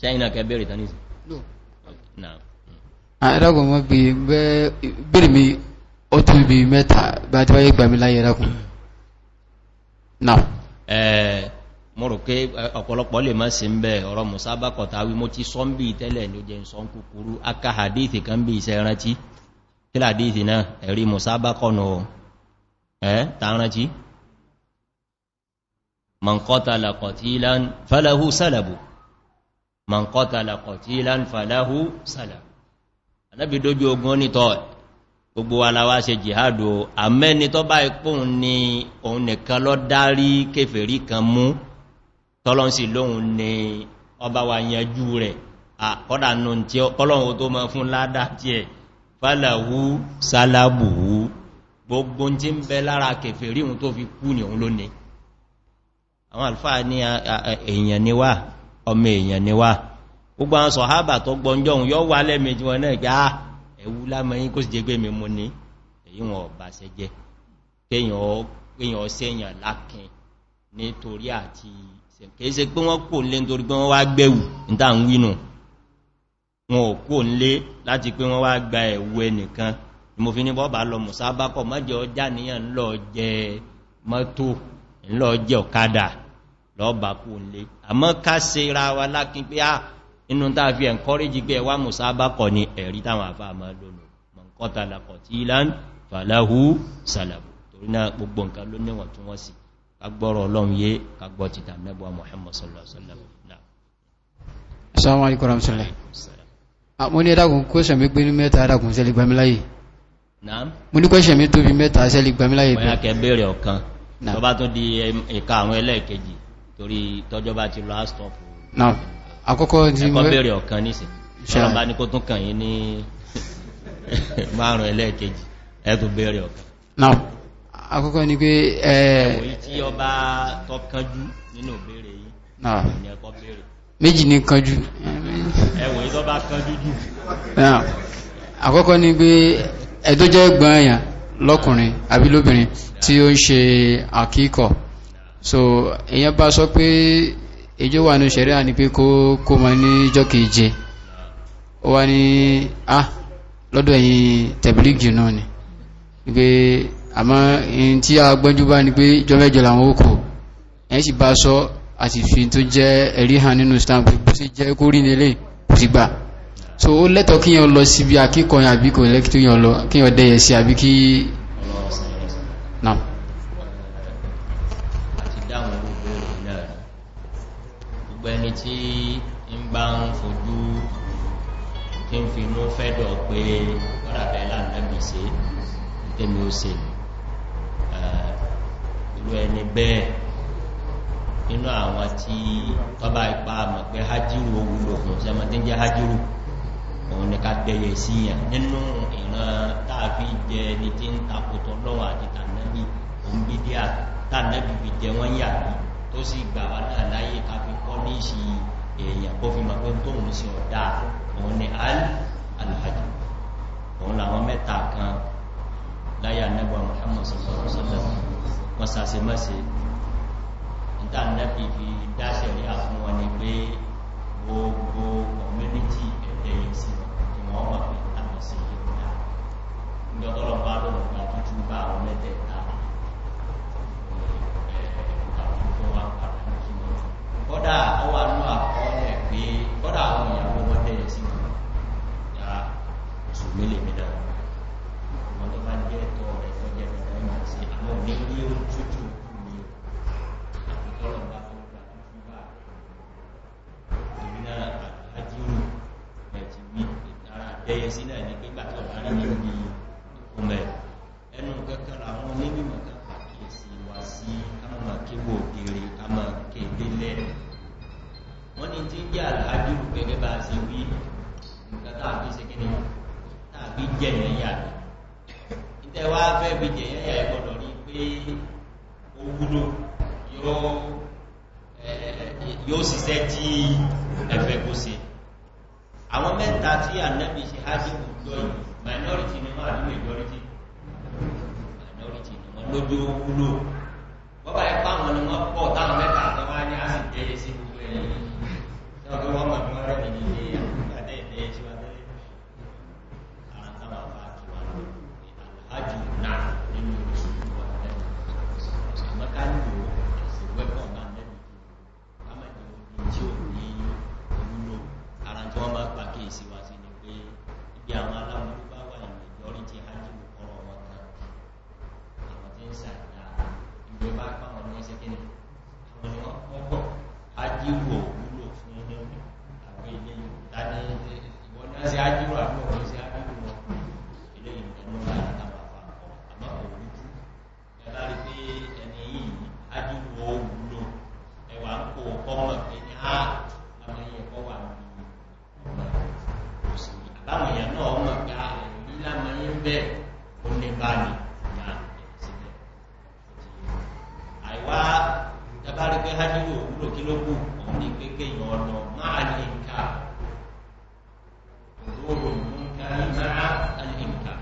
Speaker 1: Ṣẹ́yìn náà kẹ bèèrè tán nìsí?
Speaker 3: No. Ẹ̀dàkùn wọ́n bí bèèrè mi ó tó bí mẹ́ta bá tí wáyé gbàmí láyé ẹ̀dàkùn. Now.
Speaker 1: Mo rò pé ọ̀pọ̀lọpọ̀ lè máa sí ń bẹ ọ̀rọ̀ musabakọ̀ tàwí mo ti sọ ń bí tẹ́lẹ̀ ní ó jẹ́ ìsọ́n kúkúrú aka hadithi kan bí iṣẹ́ rántí tí hadithi náà ẹ̀rí musabakọ̀ nù ta rántí man qatala qatilan falahu salabu man qatala qatilan falahu salabu Ànábì dójú ogun nítọ́ gbogbo aláwá ṣe jihadu àmẹ́ni tó bá ipòun ni òun nìkan lọ dárí kèfèrí kan mú tọ́lọ́nsì lóhun ni ọba wa yanjú rẹ̀ àkọ́dà nù tí ọlọ́run tó mọ́ fún ládá tí ẹ̀ fàlàwú sálàbùwú gbogbo tí ń bẹ lára kèfèrí hun tó fi kú ní òun lónìí àwọn alfáà ní èèyàn ni wá ọmọ èèyàn ni wá gbogbo àwọn sọ̀hábà tó gbọ́njọ́ òun yọ́ wà lẹ́mẹ̀ẹ́jì wọn náà gbá ẹ̀wú lámẹ́yìn kó sì jẹ́ pé mi mú ní èyí wọn ọ̀bá ṣe jẹ́ kéèyàn sẹ́yàn lákin nítorí àti kìí ṣe pé wọ́n kò lé nítorí pé wọ́n wá gbẹ̀wù níta ń wínú wọn ò kò lé láti pé wọ́n wá gba ẹ̀wù ẹnìkan ni mo fi ní bọ́ọ̀bà lọ mùsábákọ̀ mọ́jẹ́ ọjá níyàn ńlọ jẹ mọ́tò ńlọ jẹ ọ̀kadà lọ́ọ̀bà kò lé àmọ́ ká ṣe ra wa lákin pé inú táà fi encourage pé ẹwà mùsábákọ̀ ni ẹ̀rí táwọn àfáà máa lónìí man qatala qatilan falahu salabu torí náà gbogbo nǹkan ló níwọ̀n tún wọ́n sí kagbọ́rọ̀ ọlọ́run yé kagbọ́ ti tà nẹ́bọ̀ Muhammad sallallahu alaihi wasallam.
Speaker 3: Assalamu alaikum warahmatullahi. Mo ní ẹ̀dàkùn kọ́ṣẹ̀ mi gbé ní mẹ́ta ẹ̀dàkùn sẹ́lẹ̀ gbàmíláyì. Mo ní kọ́ṣẹ̀ mi tó bí mẹ́ta sẹ́lẹ̀ gbàmíláyì.
Speaker 1: Wọ́n yá kẹ bèèrè ọ̀kan tó bá tún di ìka àwọn ẹlẹ́ẹ̀kejì torí tọ́jọ́ bá ti lọ ástọ̀pù.
Speaker 3: Àkọ́kọ́ tí
Speaker 1: ẹ̀kọ́ bèèrè ọ̀kan nísìn ọlọ́run bá ní kó tún kàn yín ní márùn ẹlẹ́ẹ̀kejì ẹ̀tún bèèrè ọ̀kan.
Speaker 3: Àkọ́kọ́ ni pé
Speaker 1: ẹ̀wòí tí ọ bá tọ́ kánjú nínú bèèrè yìí ní ẹ̀kọ́ bèèrè
Speaker 3: méjì ní kánjú
Speaker 1: ẹ̀wòí tó bá kánjú jù.
Speaker 3: Àkọ́kọ́ ni pé ẹ̀tọ́ jẹ́ gbọ́n èèyàn lọ́kùnrin àbí lóbìnrin tí ó ń ṣe àkíkọ̀ so èèyàn bá sọ pé ìjọ wà ní ṣẹ̀ríà ní pé kó mọ ní ìjọ keje ó wá ní lọ́dọ̀ ẹ̀yin tẹ̀bílígì náà ni pé àmọ́ in tí a gbọ́njú bá ní pé ìjọ mẹ́jọ làwọn ó kò ẹ̀yìn sì bá sọ àti fi tó jẹ́ ẹ̀rí hàn nínú stamp bó sì jẹ́ kó rí nílé kò sì gbà so ó lẹ́tọ̀ kí yàn lọ síbi akíkọ̀ yàn àbí kò lẹ́kí tó yàn lọ kí yàn dẹ́yẹ sí àbí kí náà
Speaker 1: ẹni tí ń bá ń fojú tí ń fi inú fẹ́dọ̀ pé kọ́dàbẹ̀ láàrín ṣe tẹ́mi ó ṣe irú ẹni bẹ́ẹ̀ inú àwọn tí tọ́bá ipá mọ̀ pé hajjiru owúlò fún ṣẹmọ́ tí ń jẹ́ hajjiru òun ní ká dẹ̀yẹ síyàn nínú ìran tààfi jẹ ní tí ń takòtò lọ́wọ́ àti tànẹ́bì òun bí díà tànẹ́bì fi jẹ wọ́n yà bí tó sì gbà wá náà láyé ká fi kọ́ ní ìṣì èèyàn kó fi mọ̀ pé tóun sí ọ̀dá òun ni al-hajj òun làwọn mẹ́ta kan láyé Ànábì Muhammad sallallahu alaihi wasallam wọ́n sàṣe mọ́sí ìdá Ànábì fi dáṣẹ̀ rí àfún wọn ni pé gbogbo community ẹ̀dẹ́ yìí sí tí wọ́n wà pé tàbí sí ìrìnà ìjọ́tọ́lọ́ bá lọ́nà gbà tútù bá àwọn mẹ́tẹ̀ẹ̀ta kọ́dà ọwà ní àkọọ́lẹ̀ pé kọ́dà àwọn ìyàwó wọ́n tẹ́yẹ sí wọn ya ṣùgbé lè mẹ́dà wọn tó bá jẹ́ ẹ̀tọ́ rẹ̀ tó jẹ́ ẹ̀tọ́ ìmọ̀ sí àwọn ní ní ó tútù ní àpítọ́lọ̀ bá tó gbà tó fún bá ìrìnà àjírí ẹ̀tì wí ìtara tẹ́yẹ sí náà ní pígbà tó bá rí níbi ìkúnmẹ̀ ẹnu kẹ́kẹ́ àwọn onímọ̀ kan pàkíyèsí wá sí kámọ̀ kíwò òkèrè kámọ̀ kéde lẹ́rẹ̀ wọ́n ní tí ń jẹ́ àlájúrù gẹ́gẹ́ bá ṣe wí nǹkan tàbí ṣe kíni tàbí jẹ́yẹn yà ní ìtẹ́wà fẹ́ bí jẹ́yẹn yà ẹgbọ́dọ̀ rí pé ó wúlò yóò ṣiṣẹ́ tí ẹfẹ́ kó ṣe àwọn mẹ́ta tí Ànábì ṣe hajjibu jọ yìí minority ni wọ́n àdúgbò majority ni àwọn lójú wúlò bọ́bá ipá wọn ni wọ́n pọ̀ táwọn mẹ́ta àtọwá ní àsìkò sí gbogbo ẹ̀yìn náà pé wọ́n mọ̀ bí wọ́n rẹ̀ ní ilé àgbàdẹ́ ìdẹ́ síwájẹ́ ara táwọn afá kí wà àjù náà nínú oṣù wà lẹ́nu mọ́kánìkò ìsìnwẹ́pọ̀ náà lẹ́nu kámẹ́jọ ní tí ò ní olúlò ara tí wọ́n máa pàkíyèsí wá sí ni pé ibi àwọn aláwọ̀ bá wà ní ìjọrí ti hajjú ọ̀rọ̀ wọn kan àwọn tí ń sàdá ìwé bá pàwọn ní ẹsẹ̀ kíni àwọn ni wọ́n pọ̀ hajjíwò wúlò fún àwọn ilé ìdáni ìwọ̀n náà sí hajjíwò àbúrò wọn sí hajjíwò wọn ilé ìdáni wọn látàwọn àpapọ̀ àmọ́ òwúrú ẹ̀lá rí pé ẹni yìí hajjíwò wúlò ẹwà ń kó kọ́mọ̀ pé ní á àwọn ẹyẹ kọ́ wà ní òsì àbáwọn èèyàn náà mọ̀ pé ẹ̀rí lámọ́ yín bẹ́ẹ̀ ó ní bá ní ìyá síbẹ̀ àìwá tàbárí pé hajjíwò wúlò kí ló kù òun ní pé kéèyàn ọ̀nà máa ní ìka òwúrò máa ní ìka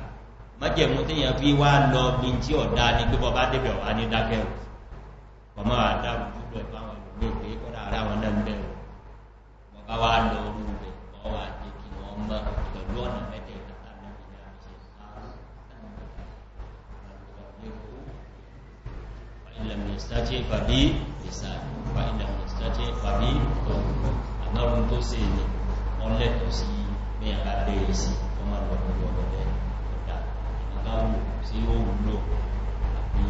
Speaker 1: májẹ̀mú téèyàn fi wá lọ bí tí ọ̀dá ní pé bọ́ bá débẹ̀ wá ní dákẹ́ ọmọ àdáwò dúdú ẹ̀ báwọn ìlú pé kọ́dà ara wọn náà ń bẹ̀rù wọ́n bá wá lọ orú rẹ̀ wọ́n wá jẹ́ kí wọ́n mọ́ pẹ̀lú ọ̀nà mẹ́tẹ̀ ìtàtà náà ní àmì فإن لم يستطع فبي لسانه فإن لم يستطع فبي قلبه àmọ́rún tó sì ní wọ́n lẹ́tọ̀ sí ní àbádé sí ọmọ ọ̀pọ̀lọpọ̀ ọ̀dẹ́ ọ̀dá ìgbàwò sí ó wúlò àbí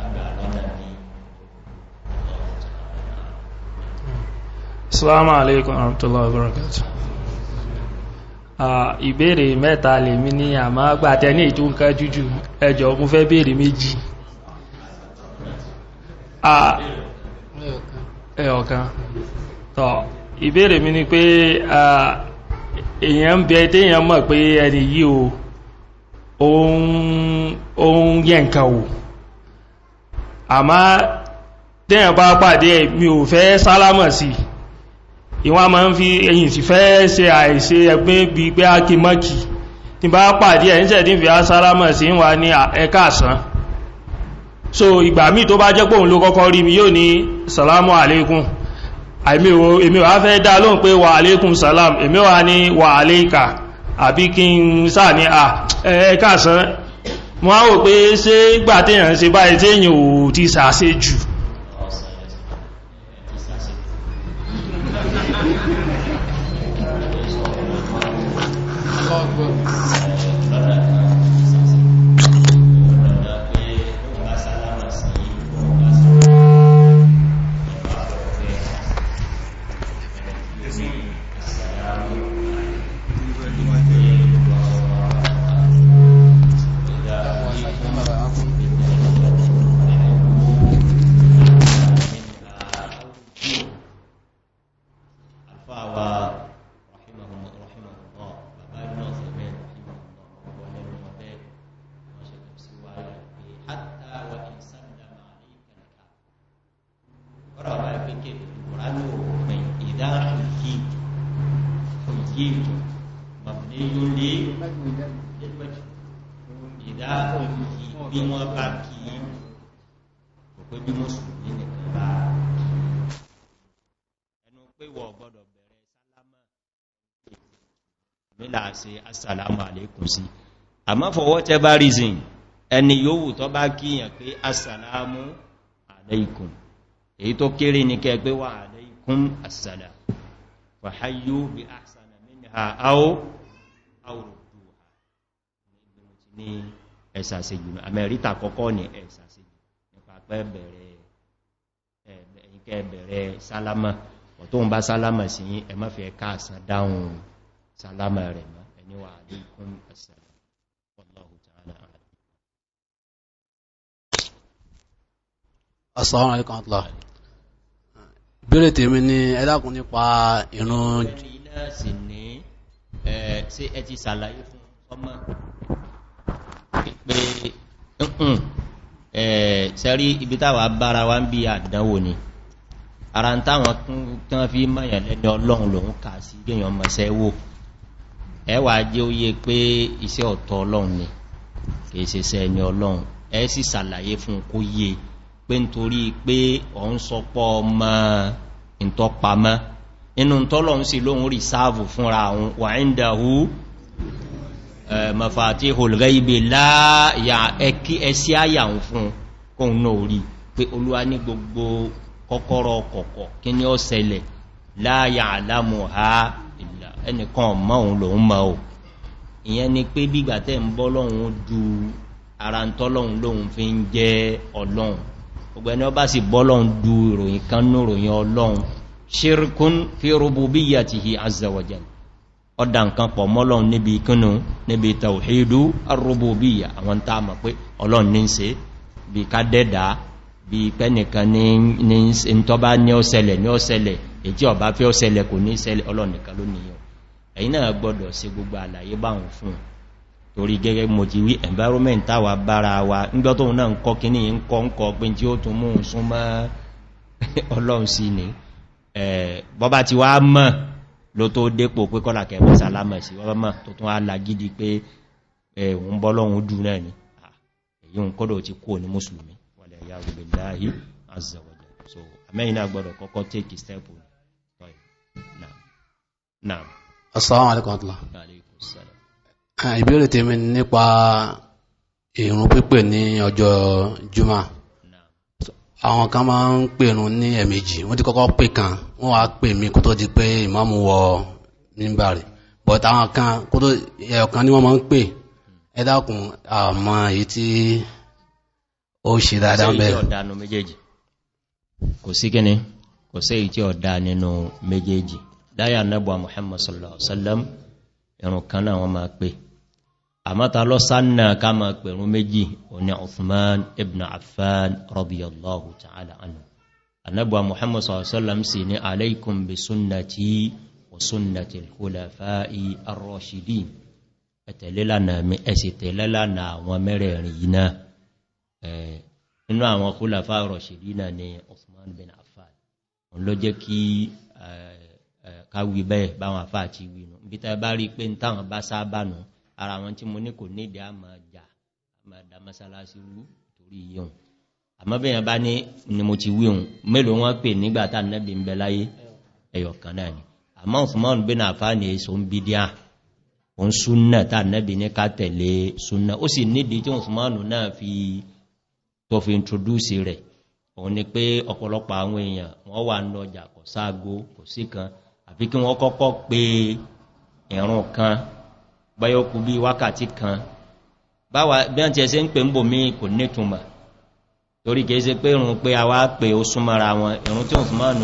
Speaker 1: àgbà lọ́nà ní
Speaker 4: Assalamu alaikum warahmatullahi wabarakatuh. Ìbéèrè mẹ́ta lè mí ní àmọ́ gbàtẹ́ ní ìtò nǹkan jújù ẹjọ́ mú fẹ́ béèrè méjì. Ẹ̀ọ̀kan. Tọ́, ìbéèrè mi ni pé èèyàn ń bẹ téèyàn mọ̀ pé ẹni yìí ohun yẹ nǹkan wò. Àmọ́ téèyàn bá pàdé mi ò fẹ́ sálámọ̀ sí ìwọ́n máa ń fi ẹ̀yìn sí fẹ́ ṣe àìṣe ẹgbẹ́ bí pé á kí mọ́kì tí bá pàdé ẹ̀ níṣẹ́ tí ń fi á sálámọ̀ sí wà ní ẹ̀ka àsán. So ìgbà míì tó bá jẹ́ pé òun ló kọ́kọ́ rí mi yóò ní salamu alaikum èmi wà fẹ́ dá lóhùn pé wà alaikum salam èmi wà ní wà alaika àbí kí n sáà ní ẹ̀ka àsán mo á wò pé ṣé gbà téèyàn ṣe báyìí téèyàn ò ti ṣàṣe jù.
Speaker 1: Assalamu alaikum sí àmọ́ for whatever reason ẹni yòówù tó bá kíyàn pé assalamu alaikum èyí tó kéré ní kẹ́ pé wà alaikum assalam fa hayyu bi ahsana minha aw rudduha ní ẹ̀sàsẹ̀jù Amẹ́ríkà kọ́kọ́ ní ẹ̀sàsẹ̀jù nípa pẹ́ bẹ̀rẹ̀ sálámà ọ̀tọ́ ń bá sálámà sí ẹmọ́fẹ́ káàsán dáhùn sálámà rẹ̀ mọ́ ẹni wà alaikum assalam wallahu ta'ala a'lam.
Speaker 5: Assalamu alaikum Allah. Ìbéèrè tèmi ni ẹ dákun nípa ìrun
Speaker 1: iná sì ní sí ẹ ti sàlàyé fún ọmọ pé sẹ́rí ibi táwà bára wá ń bí àdánwò ni ara ń táwọn tán fi mọ́yàn lẹ́ni ọlọ́run lòun kà sí gẹ́yàn mọ́sẹ́ wò ẹwà jẹ́ ó yé pé iṣẹ́ ọ̀tọ̀ ọlọ́run ni kìí ṣe sẹ́ ẹni ọlọ́run ẹ sì ṣàlàyé fún kó yé pé nítorí pé òun sọpọ̀ ọmọ ìntọpamọ́ inú tọ́lọ̀un sí lóhun rí sáàbù fúnra àwọn wà indahu mafatihul ghaibi láàyà ẹkí ẹsí àyàwó fún kóhun náà rí pé Olúwa ní gbogbo kọ́kọ́rọ́ kọ̀kọ̀ kí ní ó ṣẹlẹ̀ láàyà alamuha illa ẹnìkan mọ́ òun lòun mọ́ ò ìyẹn ni pé bígbà tẹ́ ń bọ́ lọ́hun du ara ń tọ́lọ́hun lóhun fi ń jẹ́ Ọlọ́hun ọgbẹ̀ni ọba sì bọ́ lọ́hun du ìròyìn kan ní ìròyìn Ọlọ́hun ṣírkún fi rububiyyatihi azza wa jalla ọdá nǹkan pọ̀ mọ́lọ́hun níbi kínú níbi tawhidu ar-rububiyyah àwọn tá mọ̀ pé Ọlọ́hun ní ń ṣe bí ká dẹ́dà bí pẹ́nìkan ní ìntọ́bá ní ọ̀sẹ̀lẹ̀ ètí ọba fẹ́ ọ̀sẹ̀lẹ̀ kò ní ṣẹlẹ̀ Ọlọ́hun nìkan ló níyàn ẹ̀yin náà gbọ́dọ̀ ṣe gbogbo àlàyé báhùn fún torí gẹ́gẹ́ mo ti wí environment táwà bára wa nígbọ́ tóhun náà ń kọ́ kíní ń kọ́ pé tí ó tún mú súnmọ́ Ọlọ́run sí ni bọ́bá ti wá mọ̀ ló tó dépò pé kọ́lá kẹfẹ́ sálámọ̀ sí wọ́n mọ̀ tó tún á lagídí pé òun bọ́lọ́run dù náà ni èyí ń kọ́dọ̀ ti kó ní mùsùlùmí wàlẹ̀ ya billahi azza wa jalla so àmẹ́yìn náà gbọ́dọ̀ kọ́kọ́ take step náà.
Speaker 5: Assalamu alaikum warahmatullah. Ìbéèrè tèmi nípa ìrun pípè ní ọjọ́ Juma. Àwọn kan máa ń pèrún ní ẹ̀mejì, wọ́n ti kọ́kọ́ pè kan, wọ́n wá pè mí kó tó di pé ìmáàmù wọ mímbàrì. But àwọn kan kó tó ẹ̀ọ̀kan ní wọ́n máa ń pè, ẹ dákun àmọ́ èyí tí ó ṣe dáadáa bẹ́ẹ̀.
Speaker 1: Kò sí kíni, kò sí èyí tí ọ̀dá nínú méjèèjì. Láyà Ànábì Muhammad sallallahu alaihi wasallam ẹ̀rùn kan náà wọ́n máa pè àmọ́ta lọ sánà ká máa pẹ̀rún méjì oní Uthman ibn Affan radiyallahu ta'ala anhu. Ànábì Muhammad sallallahu alaihi wasallam sì ní alaykum bi sunnati wa sunnati al-khulafa'i ar-rashidin ẹ̀tẹ̀lélànà mi ẹ̀sì tẹ̀lélànà àwọn mẹ́rẹ̀ẹ̀rin yìí náà inú àwọn khulafa'i ar-rashidin ni Uthman bin Affan òun ló jẹ́ kí káwí bẹ́ẹ̀ báwọn àfáà ti wínú bí tẹ́ bá rí pé ń táwọn bá sábà nù ara wọn tí mo ní kò nídìí àmà jà àmà dá mọ́sálásí rú torí yíò àmọ́ bẹ́yàn bá ní ni mo ti wíhun mélòó wọ́n pè nígbàtà Nábì ń bẹ láyé ẹyọ̀kan náà ni àmọ́ Uthman bin Affan ní èso ń bí díà òun súnnà tà Nábì ní ká tẹ̀lé súnnà ó sì nídìí tí Uthman náà tó fi introduce rẹ̀ òun ni pé ọ̀pọ̀lọpọ̀ àwọn èèyàn wọ́n wà ń lọjà kò sáàgó kò sí kan àfi kí wọ́n kọ́kọ́ pé ẹ̀rùn kan báyọ́kú bí wákàtí kan báwa bí wọ́n ti ẹsẹ́ ń pè ń bò mí kò nítumọ̀ torí kìí ṣe pé ìrùn pé a wá pè ó súnmọ́ra wọn ìrùn tí Uthman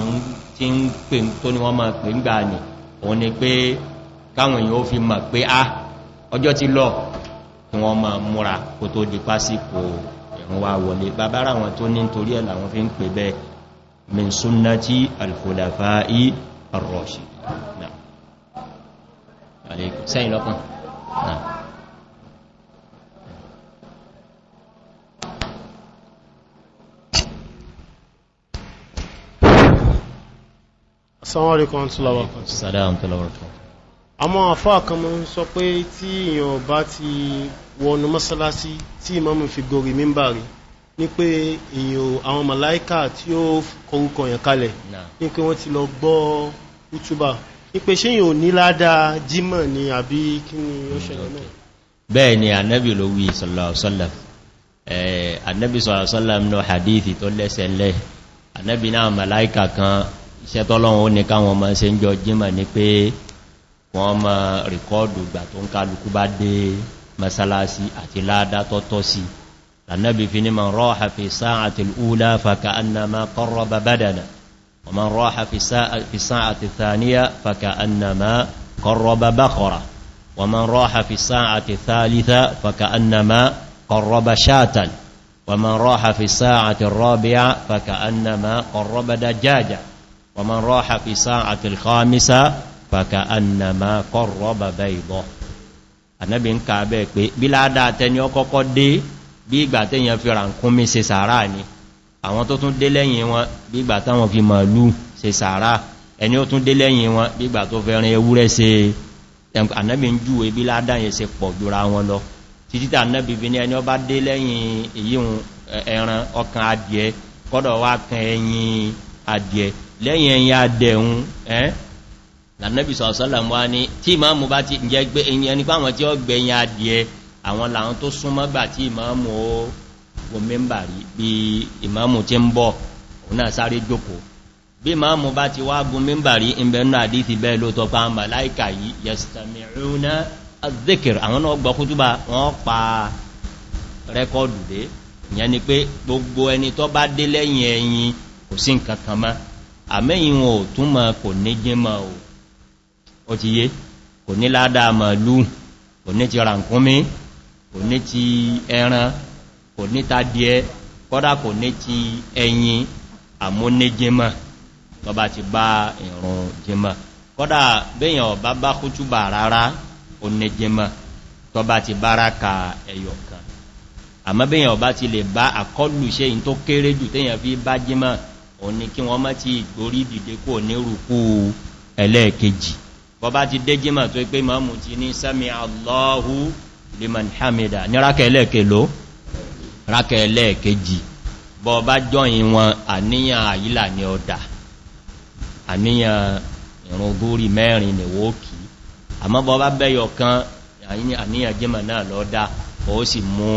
Speaker 1: ti ń pè tó ní wọ́n máa pè ń gbà ní òun ni pé káwọn èèyàn ó fi mọ̀ pé ọjọ́ ti lọ kí wọ́n máa múra kó tó di pásíkò ìrùn wá wọlé bàbára wọn tó ní nítorí ẹ̀ làwọn fi ń pè bẹ́ẹ̀ min sunnati al-khulafa'i ar-rashidin náà àlèkù sẹ́yìn lọ́kàn náà.
Speaker 6: Assalamu alaikum warahmatullahi
Speaker 1: wabarakatuh.
Speaker 6: Àmọ́ àfáà kan mọ́ ń sọ pé tí èèyàn bá ti wọnú mọ́sálásí tí ìmáàmù fi gorí mímbàrí ní pé èèyàn àwọn màláíkà tí ó kọrúkọ yẹn kalẹ̀ ní pé wọ́n ti lọ gbọ́ útúbà ní pé ṣé èèyàn ò ní ládàá jímọ̀ ni àbí kí ni ó ṣẹlẹ̀ náà.
Speaker 1: Bẹ́ẹ̀ ni Ànábì ló wí sallallahu alaihi wasallam Ànábì sallallahu alaihi wasallam ní hadithi tó lẹ́sẹ̀ lẹ́ Ànábì náà màláíkà kan iṣẹ́ tọ́lọ́run ó ní káwọn máa ṣe ń jọ jímọ̀ ní pé wọ́n máa rìkọ́ọ̀dù ìgbà tó ń kálukú bá dé masalasi àti ládá tọ́tọ́ sí Ànábì fi ní man raha fi sa'ati al-ula fa ka'annama qarraba badana wa man raha fi sa'ati ath-thaniya fa ka'annama qarraba baqara wa man raha fi sa'ati ath-thalitha fa ka'annama qarraba shatan wa man raha fi sa'ati ar-rabi'a fa ka'annama qarraba dajaja wa man raha fi sa'ati al-khamisa fa ka'annama qarraba bayda. Ànábì ń ka bẹ́ẹ̀ pé bí ládàá tẹni ọkọ́kọ́ dé bí ìgbà tẹ́yàn fi ràkúnmí ṣe sàárà ni àwọn tó tún dé lẹ́yìn wọn bí ìgbà táwọn fi màálù ṣe sàárà ẹni ó tún dé lẹ́yìn wọn bí ìgbà tó fẹ́rin ewúrẹ́ ṣe. Ànábì ń júwe bí ládàá yẹn ṣe pọ̀ jùra wọn lọ títí Ànábì bí ní ẹni ó bá dé lẹ́yìn èyíhun ẹran ọkàn adìẹ kọ́dọ̀ wá kan ẹ̀yìn adìẹ lẹ́yìn ẹ̀yìn adẹ̀hun Ànábì sallallahu wá ní tí ìmáàmù bá ti jẹ́ gbé ẹni pàwọn tí ó gbẹ̀yìn adìẹ àwọn làwọn tó súnmọ́ gbà tí ìmáàmù ó wọ mẹ́mbàrí bí ìmáàmù tí ń bọ̀ òun náà sáré jókòó bí ìmáàmù bá ti wá gun mẹ́mbàrí ìbẹ̀nà àdíthì bẹ́ẹ̀ ló tọpa màláìkà yìí yastami'una adh-dhikr àwọn náà gbọ́ kútúbà wọ́n pa rẹ́kọ́dù dé ìyẹn ni pé gbogbo ẹni tó bá dé lẹ́yìn ẹ̀yìn kò sí nǹkan kan mọ́ àmẹ́yìn wọn ò túnmọ̀ kò ní jímọ̀ ó ti yé kò ní ládàá màlúù kò ní ti ràǹkúnmí kò ní ti ẹran kò ní ta díẹ̀ kọ́dá kò ní ti ẹ̀yìn àmúníjímọ̀ tó bá ti bá ìrun jímọ̀ kọ́dá bẹ́yàn ọ̀bá bá kútúbà rárá oníjímọ̀ tó bá ti báraka ẹyọ̀kan àmọ́ bẹ́yàn ọ̀bá ti lè bá àkọlù ṣe in tó kéré jù téyàn fi bá jímọ̀ òun ni kí wọ́n má ti gbórí dìde kò ní rùkú ẹlẹ́ẹ̀kejì bọ́ bá ti dé jímọ̀ tó pé máàmù ti ní sami Allahu liman hamida ní rákẹ̀ ẹlẹ́ẹ̀kèló rákẹ̀ ẹlẹ́ẹ̀kejì bọ́ bá jọyìn wọn àníyàn àyílà ní ọ̀dà àníyàn ìrun gúrí mẹ́rin ni wó kí àmọ́ bọ́ bá bẹ́yọ kan àníyàn jímọ̀ náà lọ́dá ó sì mú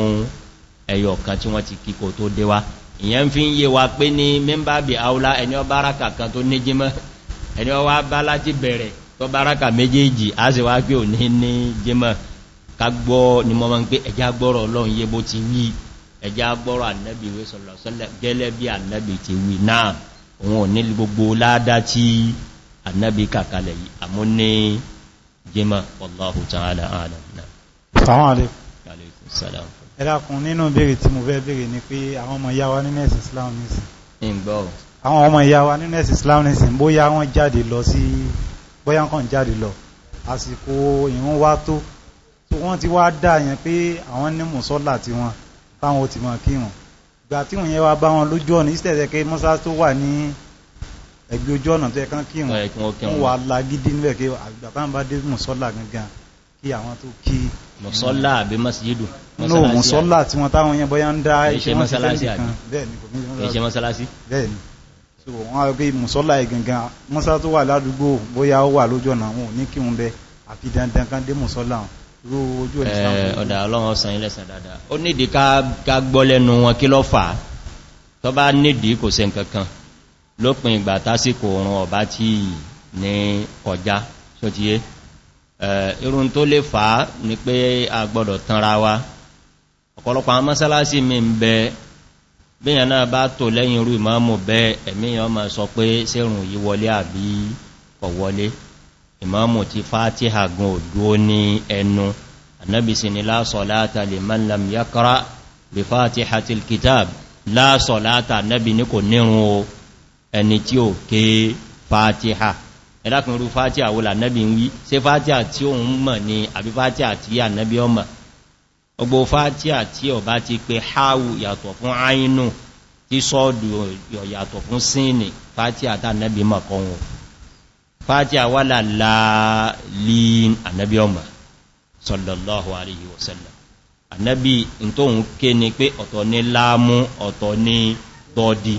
Speaker 1: ẹyọ kan tí wọ́n ti kíkò tó déwá ìyẹn fi ń yé wa pé ní mẹ́mbàbí àúlá ẹni ọ báraka kan tó ní jímọ̀ ẹni ọ wá bá láti bẹ̀rẹ̀ tó báraka méjèèjì á sì wá pé ò ní ní jímọ̀ ká gbọ́ ni mọ́ máa ń pé ẹjá gbọ́rọ̀ Ọlọ́run yé bó ti wí ẹjá gbọ́rọ̀ Ànábì wé sọ̀lọ̀sọ́lẹ̀ gẹ́lẹ́ bí Ànábì ti wí náà òun ò ní gbogbo ládá tí Ànábì kàkalẹ̀ yìí àmú ní jímọ̀ wallahu ta'ala a'lam.
Speaker 7: Assalamu alaikum. Ẹlákùn nínú béèrè tí mo fẹ́ béèrè ni pé àwọn ọmọ ìyá wa nínú ẹ̀sìn Islam nìsìn. Àwọn ọmọ ìyá wa nínú ẹ̀sìn Islam nìsìn bóyá wọ́n jáde lọ sí bóyá kàn jáde lọ àsìkò ìrun wá tó wọ́n ti wá dá yẹn pé àwọn ní mùsọ́là tí wọ́n táwọn ò ti mọ̀ kírun ìgbà tí wọ́n yẹn wá bá wọn lójú ọ̀nà ìsìtẹ̀ẹ̀tẹ̀ pé mọ́sá tó wà ní ẹgbẹ́ ojú ọ̀nà tó ẹ̀kan kírun wọ́n wà lágídí níbẹ̀ kí àgbà táwọn bá dé mùsọ́là gangan kí àwọn tó kí
Speaker 1: mùsọ́lá àbí masjidu
Speaker 7: no mùsọ́lá tí wọ́n táwọn yẹn bọ́yá ń dá
Speaker 1: iṣẹ́ mọ́sálásí àbí iṣẹ́ mọ́sálásí
Speaker 7: bẹ́ẹ̀ni so wọ́n á gbé mùsọ́lá ìgangan mọ́sálá tó wà ládùúgbò bóyá ó wà lójú ọ̀nà wọn ò ní kí wọn bẹ àfi dandan kan dé mùsọ́lá rú ojú
Speaker 1: ọ̀dà ọlọ́run ọ̀sán ilẹ̀sàn dáadáa ó nídìí ká gbọ́ lẹ́nu wọn kí ló fà á tó bá nídìí kò ṣe nǹkankan lópin ìgbà tásìkò oòrùn ọ̀bá tí ní kọjá ṣó ti yé irun tó lè fà á ní pé a gbọ́dọ̀ tanra wa ọ̀pọ̀lọpọ̀ àwọn mọ́sálásí mi ń bẹ bíyàn náà bá tò lẹ́yìn irú ìmáàmù bẹ́ ẹ̀míyàn ma sọ pé sẹ́rùn yí wọlé àbí kò wọlé ìmáàmù ti Fátíhà gan òdúó ní ẹnu Ànábì sì ní la salata liman lam yaqra bi Fatihatil kitab la salata Ànábì ní kò nírun o ẹni tí ó ké Fátíhà ẹ̀dàkùn irú Fátíhà wò l'Ànábì ń wí ṣé Fátíhà tí ó ń mọ̀ ní àbí Fátíhà tí Ànábì ó mọ̀ gbogbo Fátíhà tí ó bá ti pé háwù yàtọ̀ fún áínù tí sọ́ọ̀dù yàtọ̀ fún sínì Fátíhà tá Ànábì mọ̀ kọ́ wọn Fátíhà wà láàrín Ànábì ó mọ̀ sallallahu alayhi wa sallam Ànábì in tó ń ké ni pé ọ̀tọ̀ ní láàmú ọ̀tọ̀ ní dọ́dí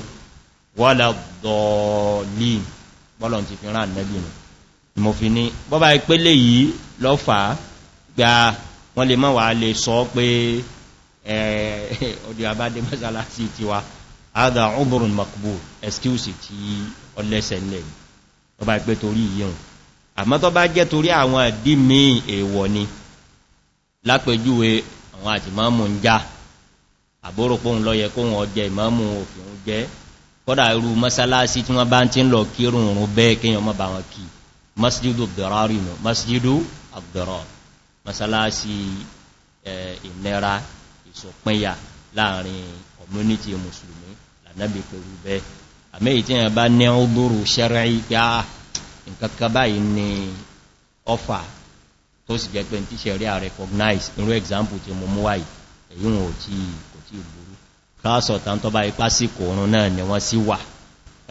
Speaker 1: wala dọ́ọ̀lìn bọ́lọ̀ ti fi rán Ànábì nù mo fi ní bọ́bá ìpele yìí lọ́fà gba wọ́n lè mọ́ wà lè sọ pé ọdí àbádé mọ́sálásí ti wa adha udhrun maqbul excuse tí ọlẹ́sẹ̀ lẹ̀ bọ́bá ìpé torí yíò àmọ́ tó bá jẹ́ torí àwọn àdí míì èèwọ̀ ni lápẹjúwe àwọn àti ìmáàmù ń já àbórópóhun ló yẹ kóhun ọjẹ́ ìmáàmù òfin jẹ́ kọ́dà irú mọ́sálásí tí wọ́n bá ń tí ń lọ kírùn ún bẹ́ẹ̀ kíyàn mọ́ bá wọn kí masjidu ad-dirar nù masjidu ad-dirar mọ́sálásí ìnira ìṣọ̀pínyà láàrin community musulmi lànàbí pẹ̀lú bẹ́ẹ̀ àmẹ́yì tí wọ́n bá ní ọdúrù shar'i pé nǹkankan báyìí ni ọfà tó sì jẹ́ pé tí sharia recognize irú example tí mo mú wáyìí èyí wọn kò tí burú káàsọ̀ tán tó bá ipá sí kòrún náà ni wọ́n sí wà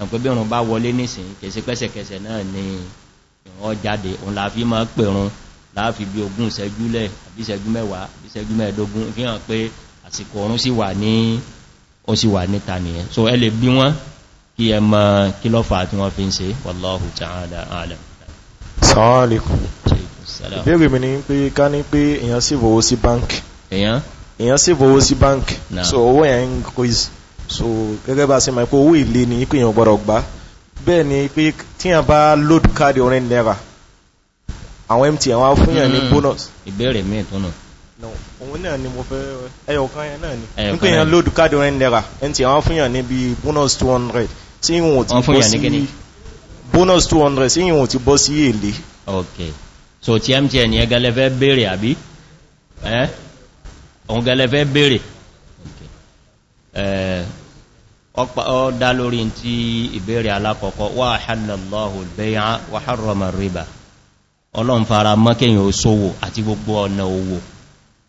Speaker 1: ẹ̀pẹ́ bí òrùn bá wọlé nìsìn kèsí pẹ́sẹ̀kẹsẹ̀ náà ni ìwọ́n jáde òun la fi máa pèrún láàfi bí 20 ìṣẹ́jú lẹ̀ àbí ìṣẹ́jú 10 àbí ìṣẹ́jú 15 fi hàn pé àsìkò oorun sì wà ní ó sì wà níta nìyẹn so ẹ lè bí wọ́n kí ẹ mọ̀ kí ló fà tí wọ́n fi ń ṣe wallahu ta'ala a'lam.
Speaker 8: Assalamu alaikum. Ìbéèrè mi ni pé ká ní pé èèyàn sì fowó sí báńkì èèyàn sì fowó sí báńkì so owó yẹn ń increase so gẹ́gẹ́ bá ṣe mọ̀ pé owó ilé ni pé èèyàn gbọ́dọ̀ gbà bẹ́ẹ̀ ni pé tíyàn bá load card orin naira àwọn MTN wá fún yàn ní bonus.
Speaker 1: ìbéèrè mi tó nù.
Speaker 8: òun náà ni mo fẹ́ ẹyọkan yẹn náà ni nípa èèyàn load card orin naira MTN wá fún yàn ní bí bonus 200 tí ìwọ̀n ti bọ́ sí bonus 200 tí ìwọ̀n ti bọ́ sí èlé.
Speaker 1: ok so ti MTN yẹn gẹ́lẹ́ fẹ́ béèrè àbí òun gẹ́lẹ́ fẹ́ béèrè ó dá lórí tí ìbéèrè alákọ̀ọ́kọ́ wa halallahu al-bay'a wa harrama ar-riba ọlọ́run fara mọ́ kéyàn ó ṣòwò àti gbogbo ọ̀nà owó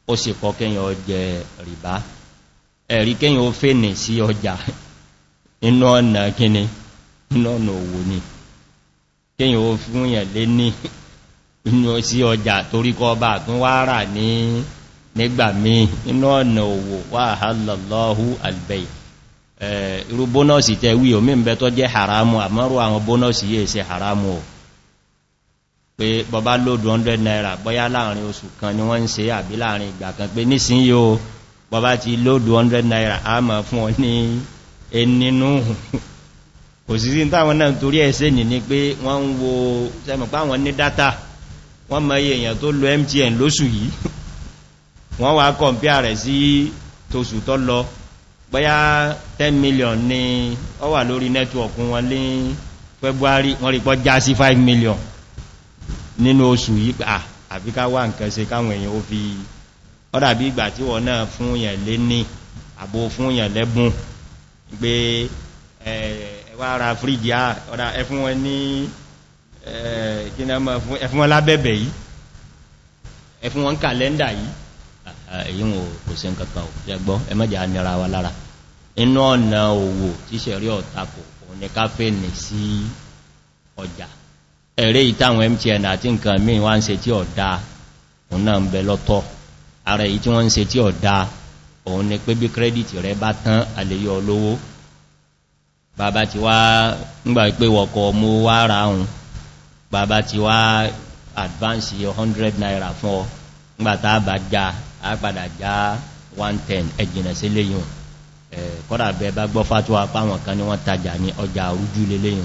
Speaker 1: ó sì kọ̀ kéyàn ó jẹ rìbá ẹ̀rí kéyàn ó fènì sí ọjà inú ọ̀nà kíni inú ọ̀nà owó ni kéyàn ó fún yẹn lé ní inú sí ọjà torí kọ́ bá tún wá rà ní nígbà míì inú ọ̀nà owó wa halallahu al-bay' irú bónọ́sì tẹ́ wí omi ń bẹ tó jẹ́ haramu àmọ́rú àwọn bónọ́sì yìí ṣe haramu o pé bọba lóòdù 100 naira bọ́yá láàrin oṣù kan ni wọ́n ń ṣe àbí láàrin ìgbà kan pé nísìn yóò bọba ti lóòdù 100 naira a mọ̀ fún ọ ní ẹnínú kò sí sí táwọn náà torí ẹ̀ṣẹ́ nì ní pé wọ́n ń wo sẹ́mọ̀ pá wọn ní dátà wọ́n mọ̀ iye èèyàn tó lo MTN lóṣù yìí wọ́n wá kọ̀mpíà rẹ̀ sí tóṣù tó lọ bọ́yá 10 million ni ó wà lórí nẹ́tíwọ̀kù wọn ní February wọ́n rí pọ́ já sí 5 million nínú oṣù yìí àfi ká wá nǹkan ṣe káwọn èèyàn ó fi ọ́dà bí ìgbà tí wọ́n náà fún yẹn lé ní àbò fún yẹn lẹ́bùn pé ẹwà ara fríjì ọ́dà ẹfún wọn ní ẹfún wọn lábẹ́bẹ̀ yìí ẹfún wọn kàlẹ́ndà yìí èyí wọn kò sí nǹkankan ò jẹgbọ́ ẹmọ́jà nira wa lára inú ọ̀nà òwò tí ṣẹ̀rí ọ̀tako òní káfẹ́ nì sí ọjà ẹ̀rẹ́ ìtàwọn MTN àti nǹkan míì wá ń ṣe tí ọ̀dá òun náà ń bẹ lọ́tọ̀ ara èyí tí wọ́n ń ṣe tí ọ̀dá òun ni pé bí kírẹ́dìtì rẹ bá tán àlèyọ olówó bàbá ti wá ńgbà pé wọ̀kọ̀ mú wá ra hùn bàbá ti wá advance 100 naira fún ọ ńgbàtà bá já a padà já 110 ẹjìnà sí léyìn kọ́dà bẹ bá gbọ́ fàtíwà páwọn kan ní wọ́n tajà ní ọjà rújú léyìn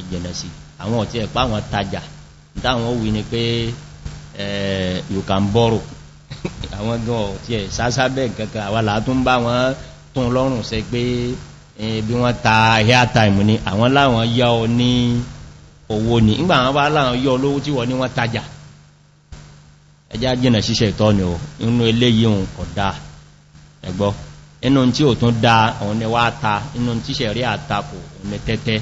Speaker 1: ẹjìnà sí àwọn ọ̀tí ẹ̀pá wọn tajà dáwọn wí ni pé you can borrow àwọn gan ọ̀tí ẹ̀ sásábẹ̀ kankan àwàlá tún bá wọn tún lọ́rùn sẹ pé bí wọ́n ta airtime ní àwọn láwọn yá ọ ní owó ní ìgbà wọn bá láwọn yọ olówó tí wọ́n ní wọ́n tajà ẹjá jìnà ṣíṣẹ́ ìtọ́ ni o inú eléyìí òun kọ̀ dáa ẹgbọ́ inú tí ò tún dáa òun ni wá ta inú tíṣẹ̀ rí àtakò òun ni tẹ́tẹ́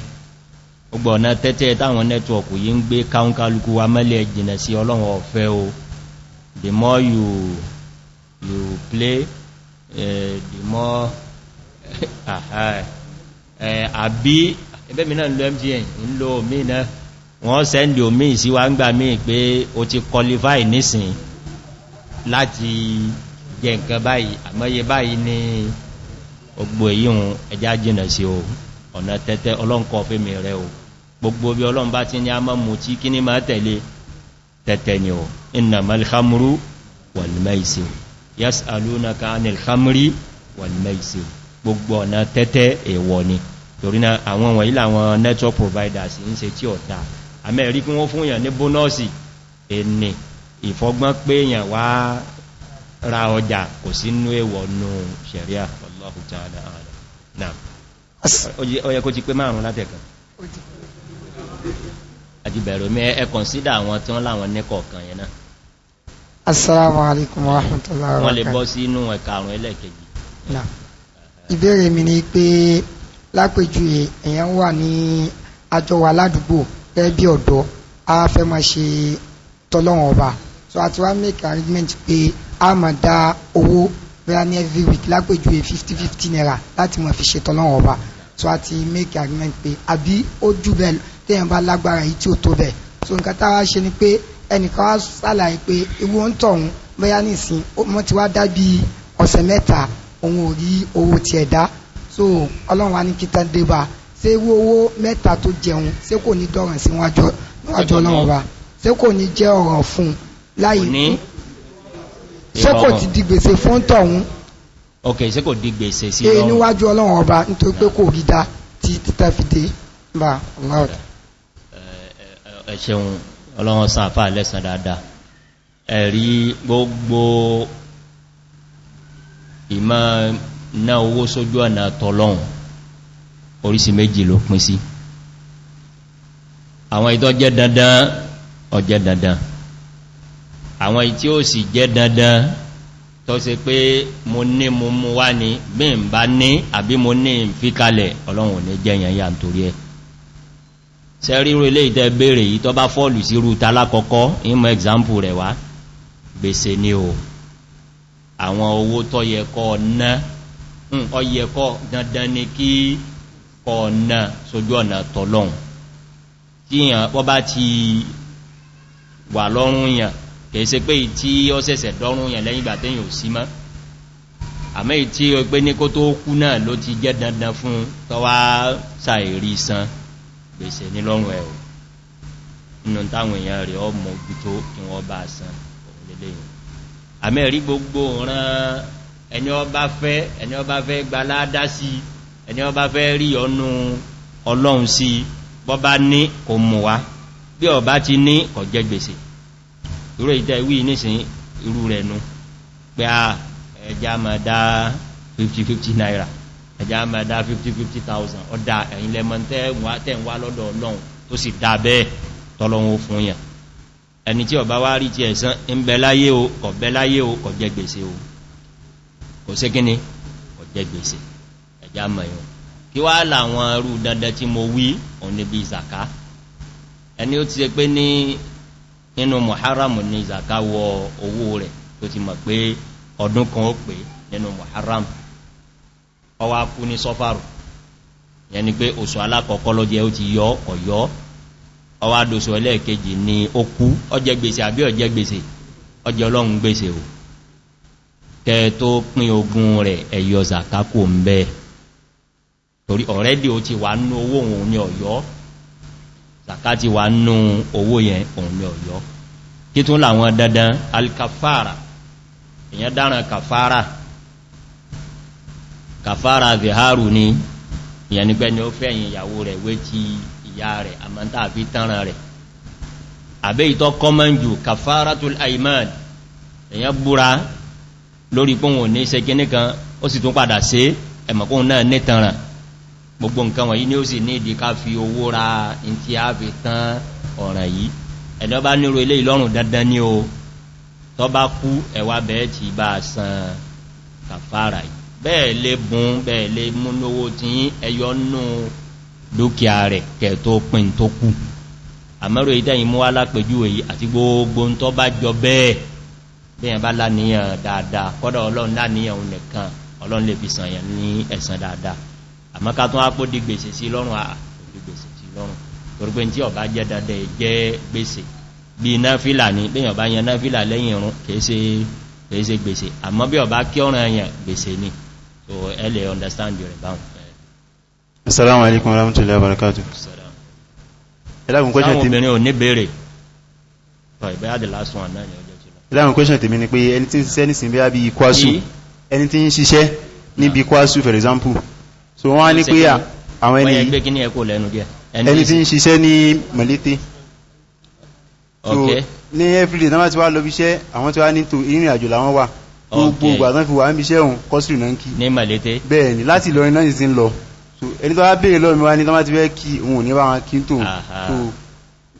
Speaker 1: gbogbo ọ̀nà tẹ́tẹ́ táwọn nẹ́tíwọ̀kù yí ń gbé káúnkálukú wa mẹ́lẹ̀ jìnà sí ọlọ́run ọ̀fẹ́ o the more you play the more àbí ẹgbẹ́ mi náà lo MTN ń lo omi náà wọ́n sẹ́ndì omi ìsíwá ń gbà mí pé o ti qualify nísìn láti jẹ nǹkan báyìí àmọ́yé báyìí ní gbogbo èyí hun ẹjá jìnà sí o ọ̀nà tẹ́tẹ́ ọlọ́nkọ́ fẹ́mi rẹ̀ o gbogbo bí ọlọ́run bá ti ní a mọ́ mú tí kí ní máa tẹ̀lé tẹ́tẹ́ ni o innamal khamru wal maisir yas'alunaka anil khamri wal maisir gbogbo ọ̀nà tẹ́tẹ́ èèwọ̀ ni torí náà àwọn wọ̀nyí làwọn network providers ń ṣe tí ọ̀dá àmẹ́rí kí wọ́n fún yàn ní bónọ́ọ̀sì ẹni ìfọgbọ́n pé yàn wá ra ọjà kò sí nú èèwọ̀ nú ṣẹ̀ríà wallahu ta'ala a'lam náà ó yẹ kó ti pé márùn látẹ̀kan àti bẹ̀rẹ̀ mi ẹ kọ̀nsídà àwọn tí wọ́n láwọn nẹ́kọ̀ọ̀kan yẹn náà.
Speaker 9: Assalamu alaikum wa rahmatullahi wa barakatuh.
Speaker 1: Wọ́n lè bọ́ sí inú ẹ̀karùn ẹlẹ́ẹ̀kejì.
Speaker 9: Náà ìbéèrè mi ni pé lápèjúwe èèyàn wà ní àjọ wa ládùúgbò gẹ́gẹ́ bí ọ̀dọ́ a fẹ́ máa ṣe tọ́lọ́wọ̀n ọba so àti wá make arrangement pé a máa dá owó bẹ́ẹ̀ ní every week lápèjúwe 50-50 naira láti máa fi ṣe tọ́lọ́wọ̀n ọba so àti make arrangement pé àbí ó jù bẹ́ẹ̀ téèyàn bá lágbára yìí tí ó tó bẹ́ẹ̀ so nǹkan táwa ṣe ni pé ẹnìkan wá sàlàyé pé ewu ń tọ̀hún bóyá nìsín wọ́n ti wá dá bí ọ̀sẹ̀ mẹ́ta òun ò rí owó tiẹ̀ dá so ọlọ́run wa ní kí tán dé bá ṣé ewu owó mẹ́ta tó jẹun ṣé kò ní dọ̀ràn sí wájú ọlọ́run wa ṣé kò ní jẹ́ ọ̀ràn fún un láyé fún ṣé kò ti di gbèsè fún tọ̀hún.
Speaker 1: ok ṣé kò di gbèsè sí
Speaker 9: lọ́rùn níwájú ọlọ́run ọba nítorí pé kò rí dá tí títà fi dé bá ọlọ́run.
Speaker 1: ẹ ṣeun ọlọ́run sáfà lẹ́sàn dáadáa ẹ̀rí gbogbo ìmọ̀ náà owó sójú ọ̀nà tọ́lọ́run oríṣi méjì ló pín sí àwọn ìtọ́ jẹ́ dandan ọjẹ́ dandan àwọn ìtí ó sì jẹ́ dandan tó ṣe pé mo ní mo mú wá ní bí n bá ní àbí mo ní ìfikalẹ̀ ọlọ́run ò ní jẹ́yàn yà nítorí ẹ̀ ṣe ríro ilé ìtẹ́ bèèrè yìí tó bá fọ́ọ̀lù sí rúta lákọ́kọ́ ìmọ̀ example rẹ̀ wá gbèsè ni o àwọn owó tó yẹ kọ́ ná ọyẹ kọ́ dandan ni kí kọ́ ná sójú ọ̀nà tọ́lọ́un tí yàn wọ́n bá ti wà lọ́rùn yàn kìí ṣe pé tí ó ṣẹ̀ṣẹ̀ dọ́rùn yàn lẹ́yìn ìgbà tẹ́yìn ò sí mọ́ àmẹ́ tí ó pé ní kó tó kú náà ló ti jẹ́ dandan fún tọ́wá ṣàìrí san gbèsè ní lọ́rùn ẹ̀ nínú táwọn èèyàn rẹ̀ ọmọ ojútó kí wọ́n bá san òun lélẹ̀ yìí àmẹ́rí gbogbo rán ẹni ọba fẹ́ gba ládá sí ẹni ọba fẹ́ rí ọnú ọlọ́run sí bọ́bá ní kò mú wá bí ọba ti ní kò jẹ gbèsè irú ìtẹ́ ìwí nísìn irú rẹ̀ nú pé ẹja máa dá 50-50 naira ẹja máa dá 50,000 ọdá ẹ̀yìn lẹ́mọ̀ tẹ́ ń wá lọ́dọ̀ ọlọ́run tó sì dá bẹ́ẹ̀ tọ́lọ́run fún yàn ẹni tí ọba wá rí ti ẹ̀sán ń bẹ láyé o kò bẹ láyé o kò jẹ gbèsè o kò sí kíní kò jẹ gbèsè ẹja mọ̀ yàn kí wá láwọn rú dandan tí mo wí òun níbi ìzàká ẹni ó ti ṣe pé nínú Muharram ní ìzàká wọ owó rẹ̀ tó ti mọ̀ pé ọdún kan ó pé nínú Muharram ọwá kú ní sọ́fàrù yẹn ni pé oṣù alákọ̀ọ́kọ́ ló jẹ́ ó ti yọ ọ̀yọ́ ọwá dóṣù ẹlẹ́ẹ̀kejì ni ó kú ọjẹ́ gbèsè àbí ọjẹ́ gbèsè ọjẹ́ ọlọ́run gbèsè ò kẹ tó pín ogun rẹ̀ ẹ̀yọ zàkákò ń bẹ́ torí ọ̀rẹ́dì ó ti wà nú owó òun ní ọ̀yọ́ zàká ti wà nú owó yẹn òun ní ọ̀yọ́ kí tún láwọn dandan alkafara èyàn dáràn kàfàrà zìhárù ní ìyẹn ni pé ni ó fẹ́yìn ìyàwó rẹ̀ wé ti ìyá rẹ̀ àmọ́ntà àfi tánràn rẹ̀ àbẹ́ ìtọ́ kọ́mọ́njù kàfàratul aiman èyàn búra lórí pé wọn ní ṣe kíní kan ó sì tún padà sí ẹ̀mọ̀kún náà ní tánràn gbogbo nǹkan wọ̀nyí ni ó sì ní ìdí ká fi owó ra in tí a fi tán ọ̀ràn yìí ẹ̀dọ́ bá nírò ilé ìlọ́rùn dandan ní o tọ́ bá kú ẹwà bẹ́ẹ̀ ti bá san kàfàrà yìí bẹ́ẹ̀ lè bùn bẹ́ẹ̀ lè múnówó tí ẹyọ nú dúkìá rẹ̀ kẹ tó pín tó kú àmọ́rò ìdẹ́yìn mú alápẹjú èyí àti gbogbo tó bá jọ bẹ́ẹ̀ bẹ́yàn bá láníyàn dáadáa kọ́dọ̀ ọlọ́run láníyàn òun nìkan ọlọ́run lè fi sàn yàn ní ẹ̀san dáadáa àmọ́ ká tún ápò di gbèsè sí lọ́rùn torí pé tí ọba jẹ́ dandan jẹ́ gbèsè bí náfílà ní bẹ́yàn bá yan náfílà lẹ́yìn ìrun kèése gbèsè àmọ́ bí ọba kí ọ̀ràn yàn gbèsè ni so ẹlẹ́ understand your rebound.
Speaker 10: Assalamu alaikum warahmatullahi wabarakatuh. Ẹlẹ́gùn question tèmi
Speaker 1: obìnrin ò ní bèèrè tọ́ ìbẹ́yà the last one náà ni ọjọ́ tí lọ.
Speaker 10: Ẹlẹ́gùn question tèmi ni pé ẹni tí ń ṣiṣẹ́ nísìn bí kwásù ẹni tí ń ṣiṣẹ́ níbi kwásù for example so wọ́n á ní pé àwọn ẹni tí ń ṣiṣẹ́ ní Mọ̀lété so ní everyday náà ti wá lọ bí iṣẹ́ àwọn tí wá ní tó ìrìn àjò làwọn wà gbogbo ìgbà tán fi wà ń bí iṣẹ́ òun kọ́sìrì náà kí
Speaker 1: ní Mọ̀lété bẹ́ẹ̀
Speaker 10: ni láti Ìlọrin náà sì ń lọ so ẹni tó wá béèrè lọ́wọ́ mi wá ní tó má ti fẹ́ kí òun ò ní bá wọn kí tó so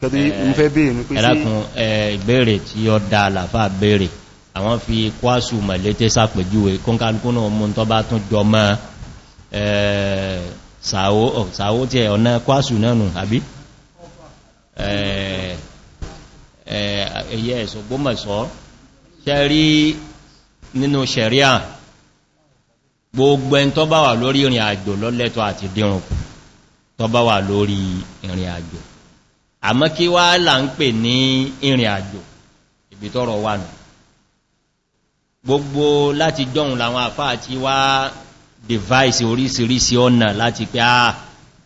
Speaker 10: kẹtọ́ mo fẹ́ béèrè ní pé sí
Speaker 1: ẹlákun ìbéèrè tí ó dá àlàfà béèrè àwọn fi kwásù Mọ̀lété sàpèjúwe kónkálukúnà mú tó bá tún jọ mọ́ sàwó tí ọ̀nà kwásù náà nù àbí ẹ̀yẹ Ògbómọ̀ṣọ́ ṣe rí nínú ṣẹ̀ríà gbogbo ẹn tó bá wà lórí ìrìn àjò lọ́lẹ́tọ̀ àti dírùn tó bá wà lórí ìrìn àjò àmọ́ kí wá là ń pè ní ìrìn àjò ibi tọ́rọ wà nù gbogbo láti jọun làwọn àfáà tí wá device oríṣiríṣi ọ̀nà láti pé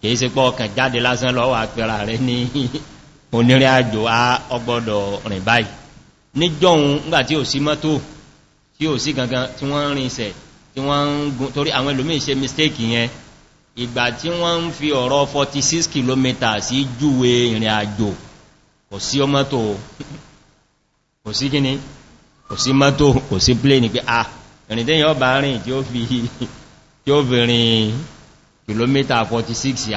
Speaker 1: kìí ṣe pọ́ ọkàn jáde lásán lọ́wọ́ àpẹẹrẹ rẹ̀ ní onírìn àjò ọgbọ́dọ̀ rìn báyìí ní jọun nígbà tí ò sí mọ́tò tí ò sí gangan tí wọ́n rìnṣẹ̀ tí wọ́n ń gùn torí àwọn ẹlòmíì ṣe mistake yẹn ìgbà tí wọ́n ń fi ọ̀rọ̀ 46 km sí júwe ìrìn àjò kò sí mọ́tò kò sí kíní kò sí mọ́tò kò sí plane pé ìrìn tẹ́yìn ọba rìn tí ó fi rìn kìlómítà 46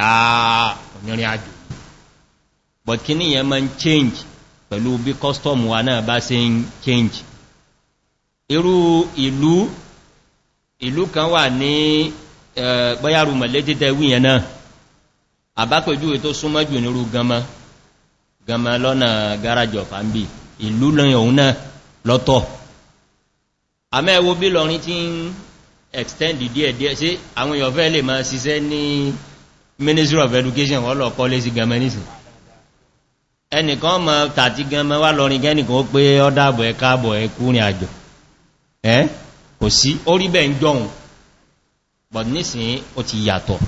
Speaker 1: onírìn àjò but kíní yẹn máa ń change pẹ̀lú bí custom wa náà bá ṣe ń change irú ìlú kan wà ní bọ́yárù mọ̀lẹ́tí tẹ́wì yẹn náà àbápẹ̀jú ètò súnmọ́jù nírú gama lọ́nà garage of ambi ìlú lọ́yìn òun náà lọ́tọ̀ àmẹ́wò bí lọ́rin tí ń extend díẹ̀díẹ̀ sí àwọn èèyàn fẹ́ lè máa ṣiṣẹ́ ní Ministry of Education wọ́n lọ kọ́ lé sí gama nísìn ẹnìkan mọ̀ tàti gama wá lọ́rin gẹ́nìkan ó pé ọ́dàbọ̀ ẹ̀káàbọ̀ ẹkùnrin àjò kò sí orí bẹ́ ń jọun but nísìn ó ti yàtọ̀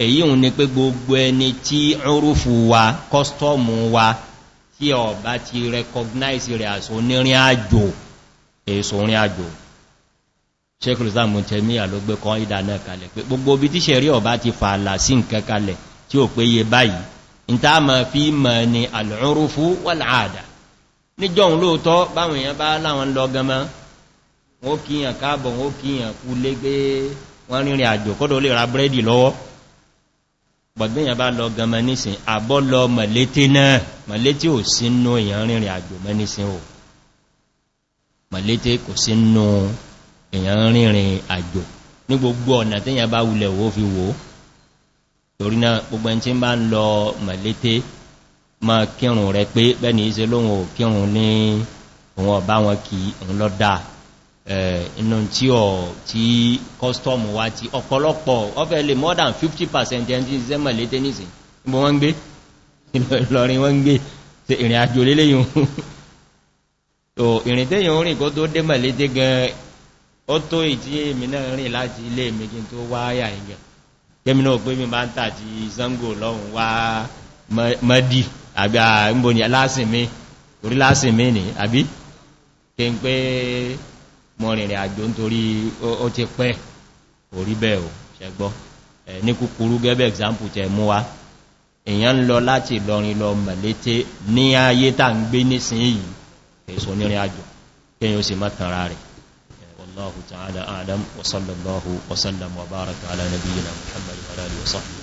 Speaker 1: èyí òun ni pé gbogbo ẹni tí ọrúfù wa kọ́stọ̀mù wa tí ọba ti recognize rẹ̀ àṣò onírin àjò èso orin àjò Sheikh Islam Taymiyyah ló gbé kan ìdá náà kalẹ̀ pé gbogbo bí tí ṣẹ̀rí ọba ti fààlà sí nǹkan kalẹ̀ tí ó pé yẹ báyìí in ta ma fi mọ̀ ni al-urfu wal-'ada níjọ́un lóòtọ́ báwọn èèyàn bá láwọn lọ gama wọ́n kíyàn káàbọ̀ wọ́n kíyàn kú lé gbé wọ́n rìnrìn àjò kọ́dọ̀ lè ra búrẹ́dì lọ́wọ́ gbọ̀gbìyàn bá lọ gama nísìn àbọ́ lọ mọ̀lété náà mọ̀lété ò sínú èèyàn rìnrìn àjò mẹ́nísìn ò mọ̀lété kò sínú èèyàn rìnrìn àjò ní gbogbo ọ̀nà tíyàn bá wulẹ̀ wó fi wò torí náà gbogbo ẹni tí ń bá ń lọ mọ̀lété ma kírùn rẹ pé bẹ́ni ìṣẹ́ lóhun ò kírùn ní òun ọ̀bá wọn kí òun lọ dáa inú tí custom wá ti ọ̀pọ̀lọpọ̀ ọfẹ́ lè more than 50% ẹni tí ìṣẹ́ mọ̀lété nìsìn níbo wọ́n ń gbé Ìlọrin wọ́n ń gbé ìrìn àjò léléyìn so ìrìn tẹ́yìn orin kó tó dé mọ̀lété gan ó tó ìtí èmì náà rìn láti ilé méjì tó wáyà ìgẹ̀ kẹ́mi náà pé mi bá ń tà ti Ṣàngó lọ́hùn wá mọ́dí àbí àmbò ní lásìmí orí lásìmí ní àbí kí n pé mọ́ rìnrìn àjò nítorí ó ti pẹ́ orí bẹ́ẹ̀ ò ṣẹgbọ́ ní kúkúrú gẹ́bẹ̀ example tẹ mú wá èyàn lọ láti Ìlọrin lọ Mọ̀lété ní ayé tà ń gbé nísìn yìí èso nírìn àjò kíyàn ó sì mọ́ tanra rẹ̀ wallahu ta'ala a'lam wa sallallahu wa sallam wa baraka ala nabiyyina Muhammad wa alihi wa sahbihi